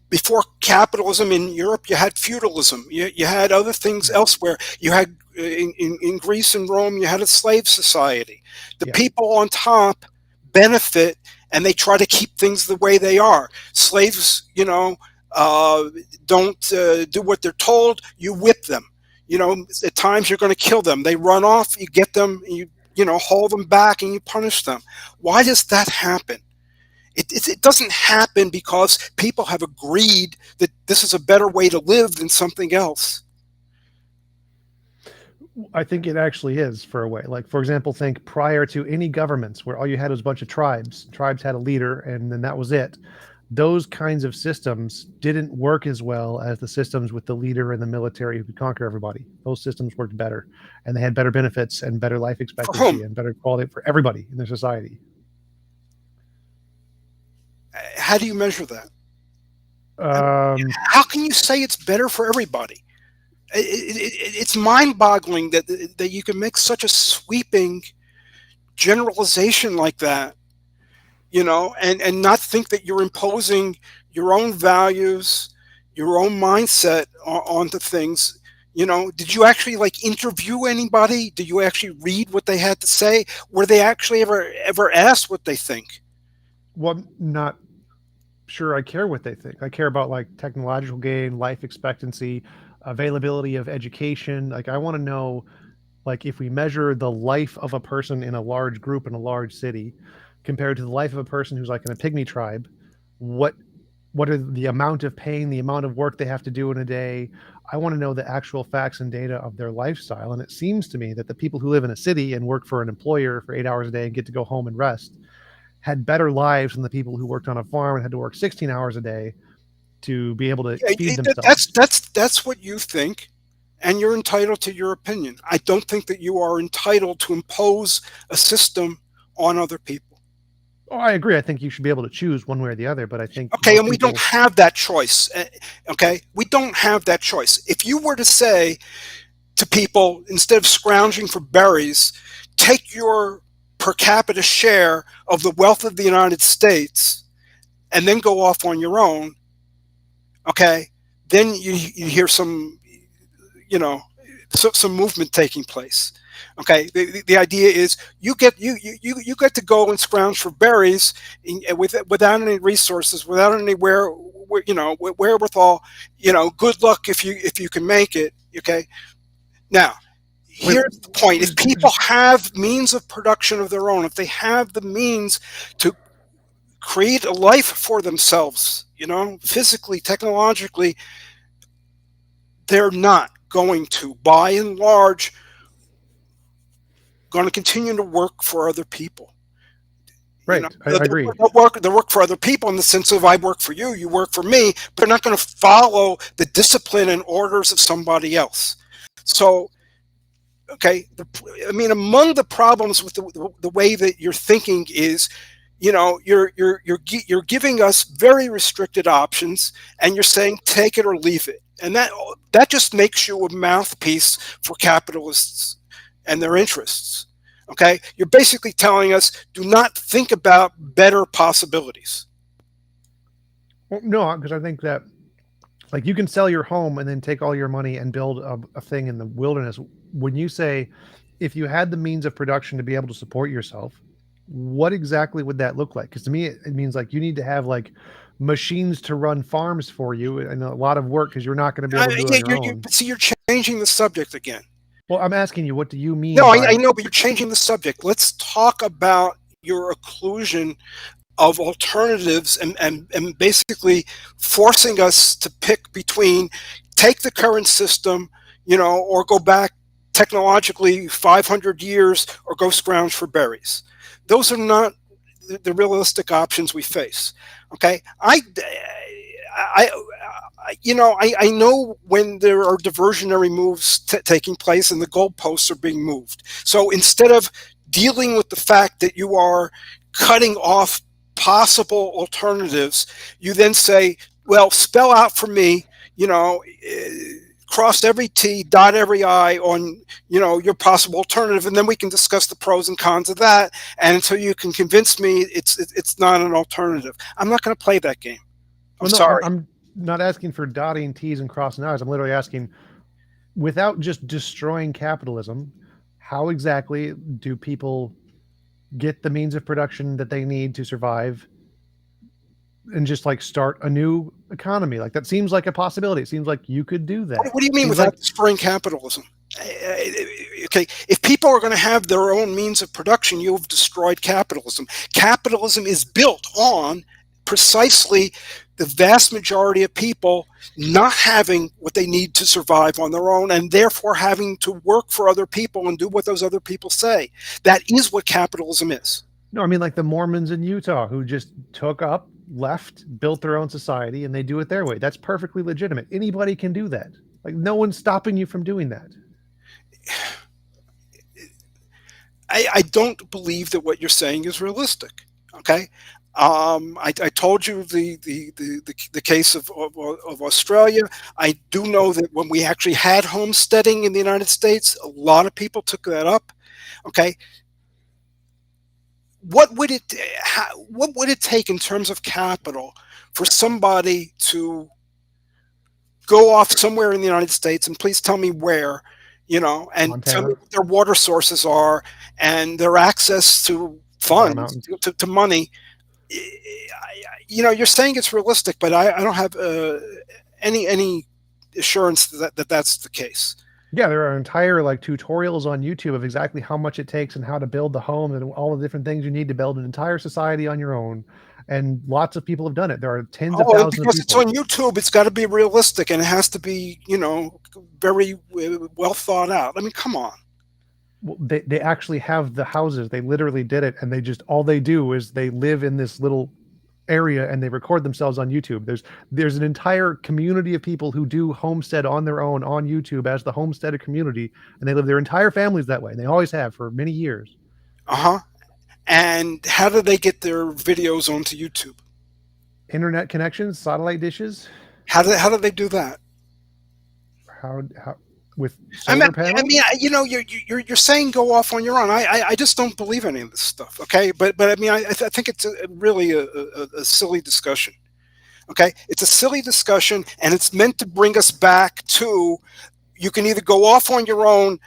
[SPEAKER 2] before capitalism in Europe, you had feudalism. You had other things elsewhere. You had in Greece and Rome, you had a slave society. The people on top benefit, and they try to keep things the way they are. Slaves, don't do what they're told. You whip them. At times you're going to kill them. They run off. You get them. And you hold them back and you punish them. Why does that happen? It doesn't happen because people have agreed that this is a better way to live than something else.
[SPEAKER 1] I think it actually is, for a way. Like, for example, think prior to any governments where all you had was a bunch of tribes. Tribes had a leader, and then that was it. Those kinds of systems didn't work as well as the systems with the leader and the military who could conquer everybody. Those systems worked better, and they had better benefits and better life expectancy and better quality for everybody in their society.
[SPEAKER 2] How do you measure that? How can you say it's better for everybody? It's mind-boggling that you can make such a sweeping generalization like that, and not think that you're imposing your own values, your own mindset onto things. Did you actually interview anybody? Did you actually read what they had to say? Were they actually ever asked what they think?
[SPEAKER 1] Well, I'm not sure I care what they think. I care about technological gain, life expectancy, availability of education. I want to know, if we measure the life of a person in a large group in a large city compared to the life of a person who's in a pygmy tribe, what are the amount of pain, the amount of work they have to do in a day? I want to know the actual facts and data of their lifestyle. And it seems to me that the people who live in a city and work for an employer for 8 hours a day and get to go home and rest had better lives than the people who worked on a farm and had to work 16 hours a day to be able to feed themselves.
[SPEAKER 2] That's what you think, and you're entitled to your opinion. I don't think that you are entitled to impose a system on other people.
[SPEAKER 1] Oh, I agree. I think you should be able to choose one way or the other, but I think
[SPEAKER 2] Okay,
[SPEAKER 1] most
[SPEAKER 2] and we don't
[SPEAKER 1] people.
[SPEAKER 2] have that choice. Okay, we don't have that choice. If you were to say to people, instead of scrounging for berries, take your per capita share of the wealth of the United States and then go off on your own, okay, then you hear some, you know, some movement taking place. Okay, the idea is you get to go and scrounge for berries without any resources, without anywhere, wherewithal. Good luck if you can make it. Okay, now
[SPEAKER 1] Wait,
[SPEAKER 2] here's the point: if people
[SPEAKER 1] just
[SPEAKER 2] have means of production of their own, if they have the means to create a life for themselves, physically, technologically, they're not going to, by and large, going to continue to work for other people.
[SPEAKER 1] right. I agree.
[SPEAKER 2] They'll work for other people in the sense of I work for you, you work for me, but they're not going to follow the discipline and orders of somebody else. So, okay, among the problems with the way that you're thinking is, you're giving us very restricted options, and you're saying take it or leave it, and that just makes you a mouthpiece for capitalists and their interests. Okay, you're basically telling us do not think about better possibilities.
[SPEAKER 1] Well, no, because I think that like you can sell your home and then take all your money and build a thing in the wilderness. When you say if you had the means of production to be able to support yourself, what exactly would that look like? Because to me, it means like you need to have like machines to run farms for you and a lot of work because you're not going to be able to do it on your own.
[SPEAKER 2] See, you're changing the subject again.
[SPEAKER 1] Well, I'm asking you, what do you
[SPEAKER 2] No,
[SPEAKER 1] mean
[SPEAKER 2] I
[SPEAKER 1] by?
[SPEAKER 2] know, but you're changing the subject. Let's talk about your occlusion of alternatives and basically forcing us to pick between take the current system, or go back technologically 500 years or go scrounge for berries. Those are not the realistic options we face. Okay, I I know when there are diversionary moves taking place and the goalposts are being moved. So instead of dealing with the fact that you are cutting off possible alternatives, you then say, well, spell out for me, cross every T, dot every I on, your possible alternative, and then we can discuss the pros and cons of that. And until you can convince me it's not an alternative, I'm not going to play that game. I'm
[SPEAKER 1] Well, no,
[SPEAKER 2] sorry.
[SPEAKER 1] I'm not asking for dotting T's and crossing I's. I'm literally asking, without just destroying capitalism, how exactly do people get the means of production that they need to survive and just like start a new economy? Like that seems like a possibility. It seems like you could do that.
[SPEAKER 2] What do you mean
[SPEAKER 1] Seems
[SPEAKER 2] without
[SPEAKER 1] like
[SPEAKER 2] destroying capitalism? Okay, if people are going to have their own means of production, you have destroyed capitalism. Capitalism is built on precisely the vast majority of people not having what they need to survive on their own and therefore having to work for other people and do what those other people say. That is what capitalism is.
[SPEAKER 1] no, I mean like the Mormons in Utah who just took up, left, built their own society, and they do it their way. That's perfectly legitimate. Anybody can do that. Like no one's stopping you from doing that.
[SPEAKER 2] I don't believe that what you're saying is realistic. Okay, I told you the case of Australia. I do know that when we actually had homesteading in the United States, a lot of people took that up. Okay, what would it take in terms of capital for somebody to go off somewhere in the United States, and please tell me where, and tell me
[SPEAKER 1] Montana,
[SPEAKER 2] what their water sources are and their access to
[SPEAKER 1] Colorado
[SPEAKER 2] funds,
[SPEAKER 1] mountains.
[SPEAKER 2] to money. You're saying it's realistic, but I don't have any assurance that that's the case.
[SPEAKER 1] Yeah, there are entire like tutorials on YouTube of exactly how much it takes and how to build the home and all the different things you need to build an entire society on your own. And lots of people have done it. There are tens of
[SPEAKER 2] Oh, and
[SPEAKER 1] thousands of
[SPEAKER 2] because it's
[SPEAKER 1] people.
[SPEAKER 2] on YouTube, it's got to be realistic and it has to be, very well thought out. I mean, come on.
[SPEAKER 1] Well, they actually have the houses. They literally did it, and they just all they do is they live in this little area and they record themselves on YouTube. There's an entire community of people who do homestead on their own on YouTube as the homesteaded community, and they live their entire families that way. And they always have for many years.
[SPEAKER 2] Uh huh. And how do they get their videos onto YouTube?
[SPEAKER 1] Internet connections, satellite dishes.
[SPEAKER 2] How do they do that?
[SPEAKER 1] How with solar panels?
[SPEAKER 2] You're saying go off on your own. I just don't believe any of this stuff. Okay, but I mean, I think it's really a silly discussion. Okay, it's a silly discussion, and it's meant to bring us back to, you can either go off on your own,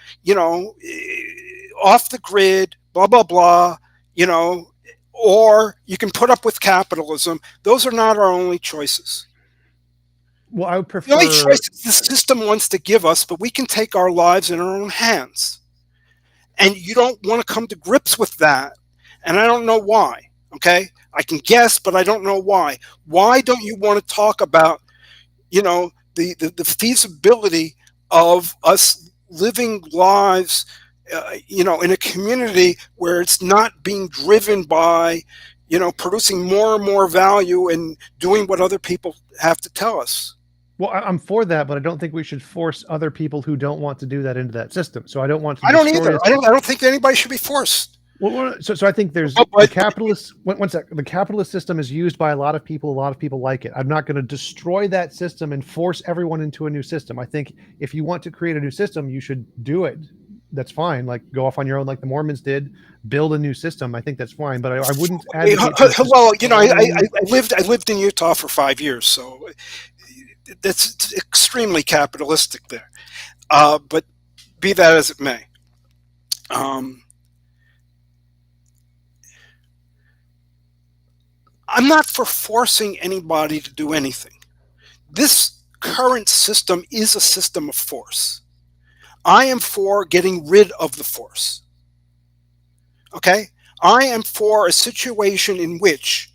[SPEAKER 2] off the grid, blah blah blah, or you can put up with capitalism. Those are not our only choices.
[SPEAKER 1] Well, I would prefer
[SPEAKER 2] The only choices the system wants to give us, but we can take our lives in our own hands. And you don't want to come to grips with that. And I don't know why. Okay? I can guess, but I don't know why. Why don't you want to talk about, the feasibility of us living lives, in a community where it's not being driven by, producing more and more value and doing what other people have to tell us?
[SPEAKER 1] Well, I'm for that, but I don't think we should force other people who don't want to do that into that system. So I don't want to.
[SPEAKER 2] I don't either. I don't think anybody should be forced.
[SPEAKER 1] Well, so I think there's the capitalist. One sec. The capitalist system is used by a lot of people. A lot of people like it. I'm not going to destroy that system and force everyone into a new system. I think if you want to create a new system, you should do it. That's fine. Like, go off on your own, like the Mormons did. Build a new system. I think that's fine. But I wouldn't.
[SPEAKER 2] Well, I lived in Utah for 5 years, so that's extremely capitalistic there. But be that as it may, I'm not for forcing anybody to do anything. This current system is a system of force. I am for getting rid of the force. Okay? I am for a situation in which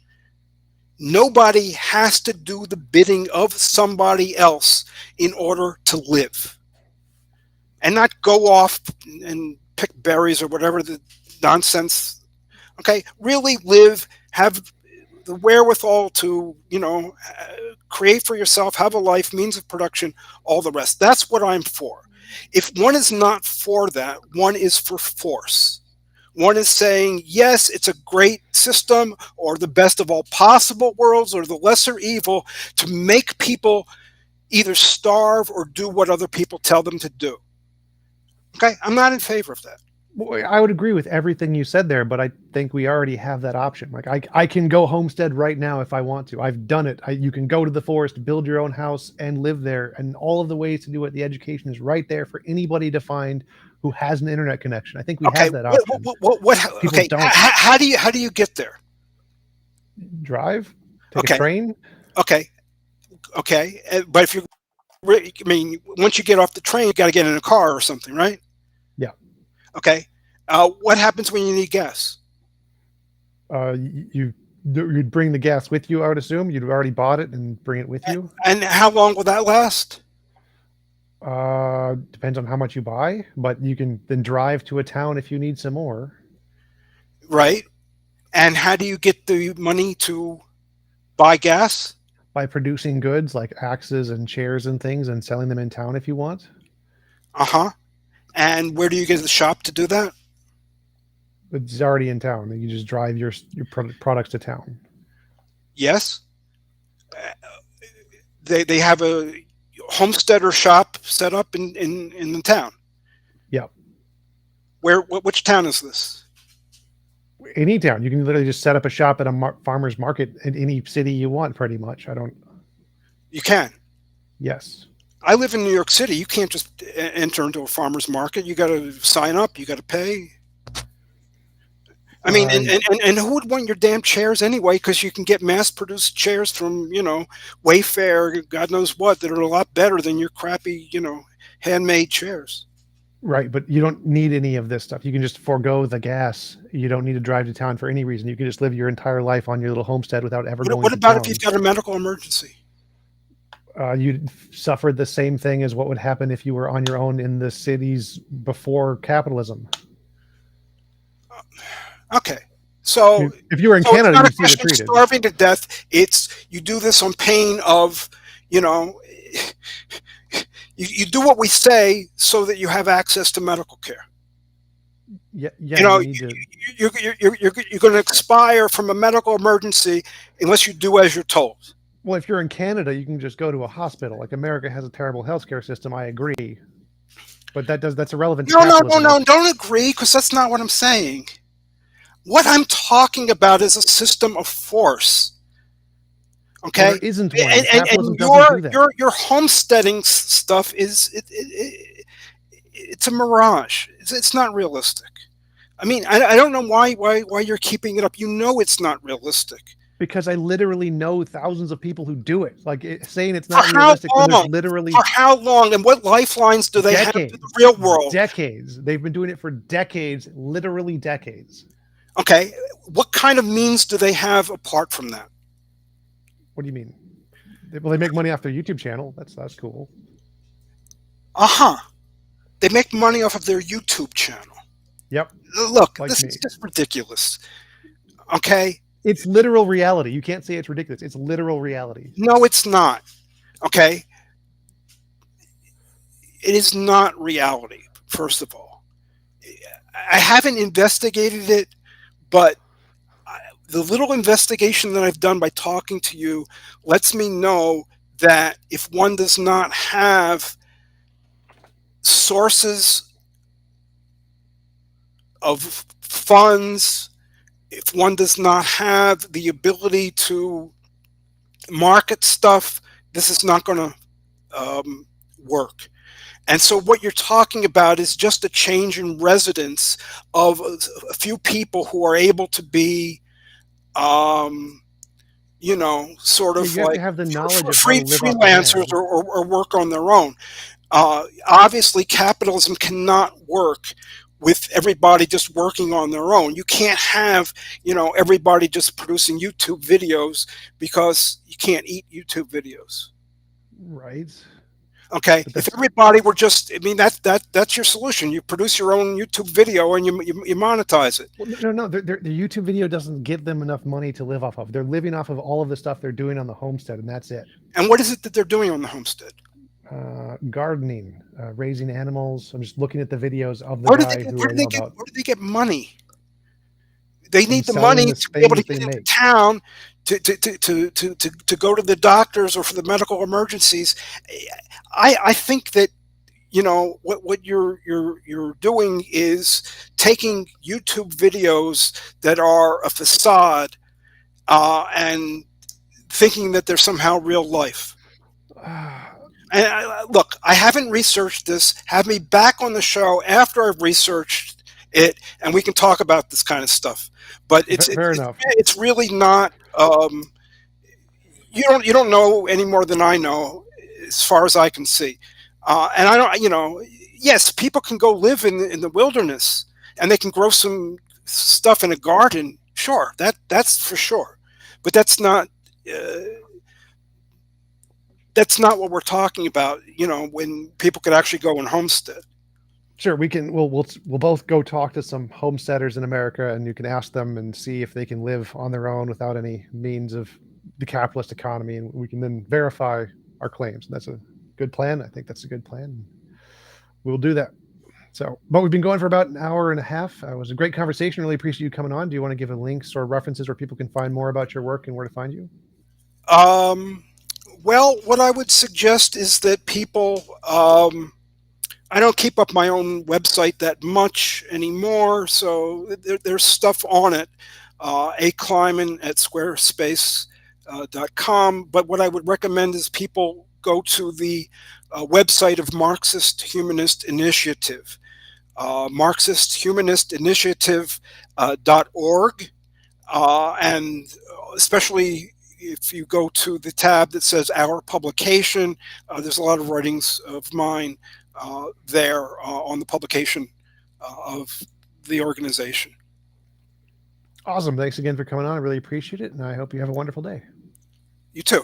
[SPEAKER 2] nobody has to do the bidding of somebody else in order to live. And not go off and pick berries or whatever the nonsense. Okay? Really live, have the wherewithal to, create for yourself, have a life, means of production, all the rest. That's what I'm for. If one is not for that, one is for force. One is saying, yes, it's a great system, or the best of all possible worlds, or the lesser evil, to make people either starve or do what other people tell them to do. Okay? I'm not in favor of that.
[SPEAKER 1] I would agree with everything you said there, but I think we already have that option. Like, I can go homestead right now if I want to. I've done it. You can go to the forest, build your own house, and live there. And all of the ways to do it, the education is right there for anybody to find who has an internet connection. I think we have that option.
[SPEAKER 2] How do you get there?
[SPEAKER 1] Drive? Take a train?
[SPEAKER 2] Okay. But if once you get off the train, you got to get in a car or something, right?
[SPEAKER 1] Yeah.
[SPEAKER 2] Okay. What happens when you need gas?
[SPEAKER 1] You'd bring the gas with you, I would assume. You'd already bought it and bring it with you.
[SPEAKER 2] And how long will that last?
[SPEAKER 1] Depends on how much you buy, but you can then drive to a town if you need some more.
[SPEAKER 2] Right. And how do you get the money to buy gas?
[SPEAKER 1] By producing goods like axes and chairs and things and selling them in town if you want.
[SPEAKER 2] Uh-huh. And where do you get the shop to do that?
[SPEAKER 1] It's already in town. You just drive your products to town.
[SPEAKER 2] Yes. They have a homesteader shop set up in the town.
[SPEAKER 1] Yeah.
[SPEAKER 2] Which town is this?
[SPEAKER 1] Any town. You can literally just set up a shop at a farmer's market in any city you want, pretty much.
[SPEAKER 2] You can.
[SPEAKER 1] Yes.
[SPEAKER 2] I live in New York City. You can't just enter into a farmer's market. You got to sign up. You got to pay. I mean, and who would want your damn chairs anyway? Because you can get mass-produced chairs from, Wayfair, God knows what, that are a lot better than your crappy, handmade chairs.
[SPEAKER 1] Right, but you don't need any of this stuff. You can just forego the gas. You don't need to drive to town for any reason. You can just live your entire life on your little homestead without ever going to town.
[SPEAKER 2] What about if you've got a medical emergency?
[SPEAKER 1] You'd suffer the same thing as what would happen if you were on your own in the cities before capitalism.
[SPEAKER 2] Okay, so
[SPEAKER 1] if you were in Canada,
[SPEAKER 2] you'd see it treated. Starving to death. It's you do this on pain of, you do what we say so that you have access to medical care.
[SPEAKER 1] Yeah,
[SPEAKER 2] You
[SPEAKER 1] yeah,
[SPEAKER 2] know,
[SPEAKER 1] you need to.
[SPEAKER 2] you're going to expire from a medical emergency unless you do as you're told.
[SPEAKER 1] Well, if you're in Canada, you can just go to a hospital. Like America has a terrible healthcare system. I agree, but that's irrelevant to
[SPEAKER 2] No, no, no,
[SPEAKER 1] capitalism.
[SPEAKER 2] no, don't agree, because that's not what I'm saying. What I'm talking about is a system of force.
[SPEAKER 1] Well, there
[SPEAKER 2] Okay,
[SPEAKER 1] isn't one.
[SPEAKER 2] and
[SPEAKER 1] Capitalism doesn't do that.
[SPEAKER 2] your homesteading stuff is it's a mirage. It's not realistic. I mean, I don't know why you're keeping it up. You know it's not realistic.
[SPEAKER 1] Because I literally know thousands of people who do it. Like saying it's
[SPEAKER 2] For
[SPEAKER 1] not
[SPEAKER 2] how
[SPEAKER 1] realistic when there's
[SPEAKER 2] long? For
[SPEAKER 1] literally
[SPEAKER 2] how long? And what lifelines do they have to the
[SPEAKER 1] decades,
[SPEAKER 2] real world?
[SPEAKER 1] decades. They've been doing it for decades, literally decades.
[SPEAKER 2] Okay, what kind of means do they have apart from that?
[SPEAKER 1] What do you mean? Well, they make money off their YouTube channel. That's cool.
[SPEAKER 2] Uh-huh. They make money off of their YouTube channel.
[SPEAKER 1] Yep.
[SPEAKER 2] Look,
[SPEAKER 1] Like
[SPEAKER 2] this
[SPEAKER 1] me.
[SPEAKER 2] is just ridiculous. Okay?
[SPEAKER 1] It's literal reality. You can't say it's ridiculous. It's literal reality.
[SPEAKER 2] No, it's not. Okay? It is not reality, first of all. I haven't investigated it, but the little investigation that I've done by talking to you lets me know that if one does not have sources of funds, if one does not have the ability to market stuff, this is not going to work. And so what you're talking about is just a change in residence of a few people who are able to be, sort
[SPEAKER 1] Yeah,
[SPEAKER 2] of
[SPEAKER 1] you have to
[SPEAKER 2] like
[SPEAKER 1] have the knowledge of how to live off the
[SPEAKER 2] freelancers
[SPEAKER 1] land.
[SPEAKER 2] or work on their own. Obviously, capitalism cannot work with everybody just working on their own. You can't have, everybody just producing YouTube videos, because you can't eat YouTube videos.
[SPEAKER 1] Right.
[SPEAKER 2] Okay,
[SPEAKER 1] But
[SPEAKER 2] if
[SPEAKER 1] that's
[SPEAKER 2] everybody were just, I mean, that's your solution. You produce your own YouTube video and you monetize it.
[SPEAKER 1] well, no. The YouTube video doesn't give them enough money to live off of. They're living off of all of the stuff they're doing on the homestead, and that's it.
[SPEAKER 2] And what is it that they're doing on the homestead?
[SPEAKER 1] Gardening, raising animals. I'm just looking at the videos of the
[SPEAKER 2] Where do they
[SPEAKER 1] guy
[SPEAKER 2] get,
[SPEAKER 1] who
[SPEAKER 2] where
[SPEAKER 1] I
[SPEAKER 2] do
[SPEAKER 1] know
[SPEAKER 2] they get,
[SPEAKER 1] about
[SPEAKER 2] where do they get money? They
[SPEAKER 1] from
[SPEAKER 2] need the
[SPEAKER 1] selling
[SPEAKER 2] money
[SPEAKER 1] the
[SPEAKER 2] to be able to
[SPEAKER 1] things they
[SPEAKER 2] get into
[SPEAKER 1] make.
[SPEAKER 2] town to go to the doctors or for the medical emergencies. I think that what you're doing is taking YouTube videos that are a facade, and thinking that they're somehow real life. And look, I haven't researched this. Have me back on the show after I've researched it, and we can talk about this kind of stuff. But
[SPEAKER 1] Fair enough.
[SPEAKER 2] it's really not. You don't know any more than I know, as far as I can see. And I don't. Yes, people can go live in the wilderness, and they can grow some stuff in a garden. Sure, that's for sure. But that's not. That's not what we're talking about. When people could actually go and homestead.
[SPEAKER 1] Sure, we can. We'll both go talk to some homesteaders in America, and you can ask them and see if they can live on their own without any means of the capitalist economy, and we can then verify our claims. That's a good plan. I think that's a good plan. We'll do that. So, but we've been going for about an hour and a half. It was a great conversation. Really appreciate you coming on. Do you want to give links or references where people can find more about your work and where to find you?
[SPEAKER 2] Well, what I would suggest is that people. I don't keep up my own website that much anymore, so there's stuff on it. A Kliman at squarespace.com. But what I would recommend is people go to the website of Marxist Humanist Initiative, marxisthumanistinitiative.org, and especially if you go to the tab that says Our Publication, there's a lot of writings of mine there on the publication of the organization.
[SPEAKER 1] Awesome. Thanks again for coming on. I really appreciate it, and I hope you have a wonderful day.
[SPEAKER 2] You too.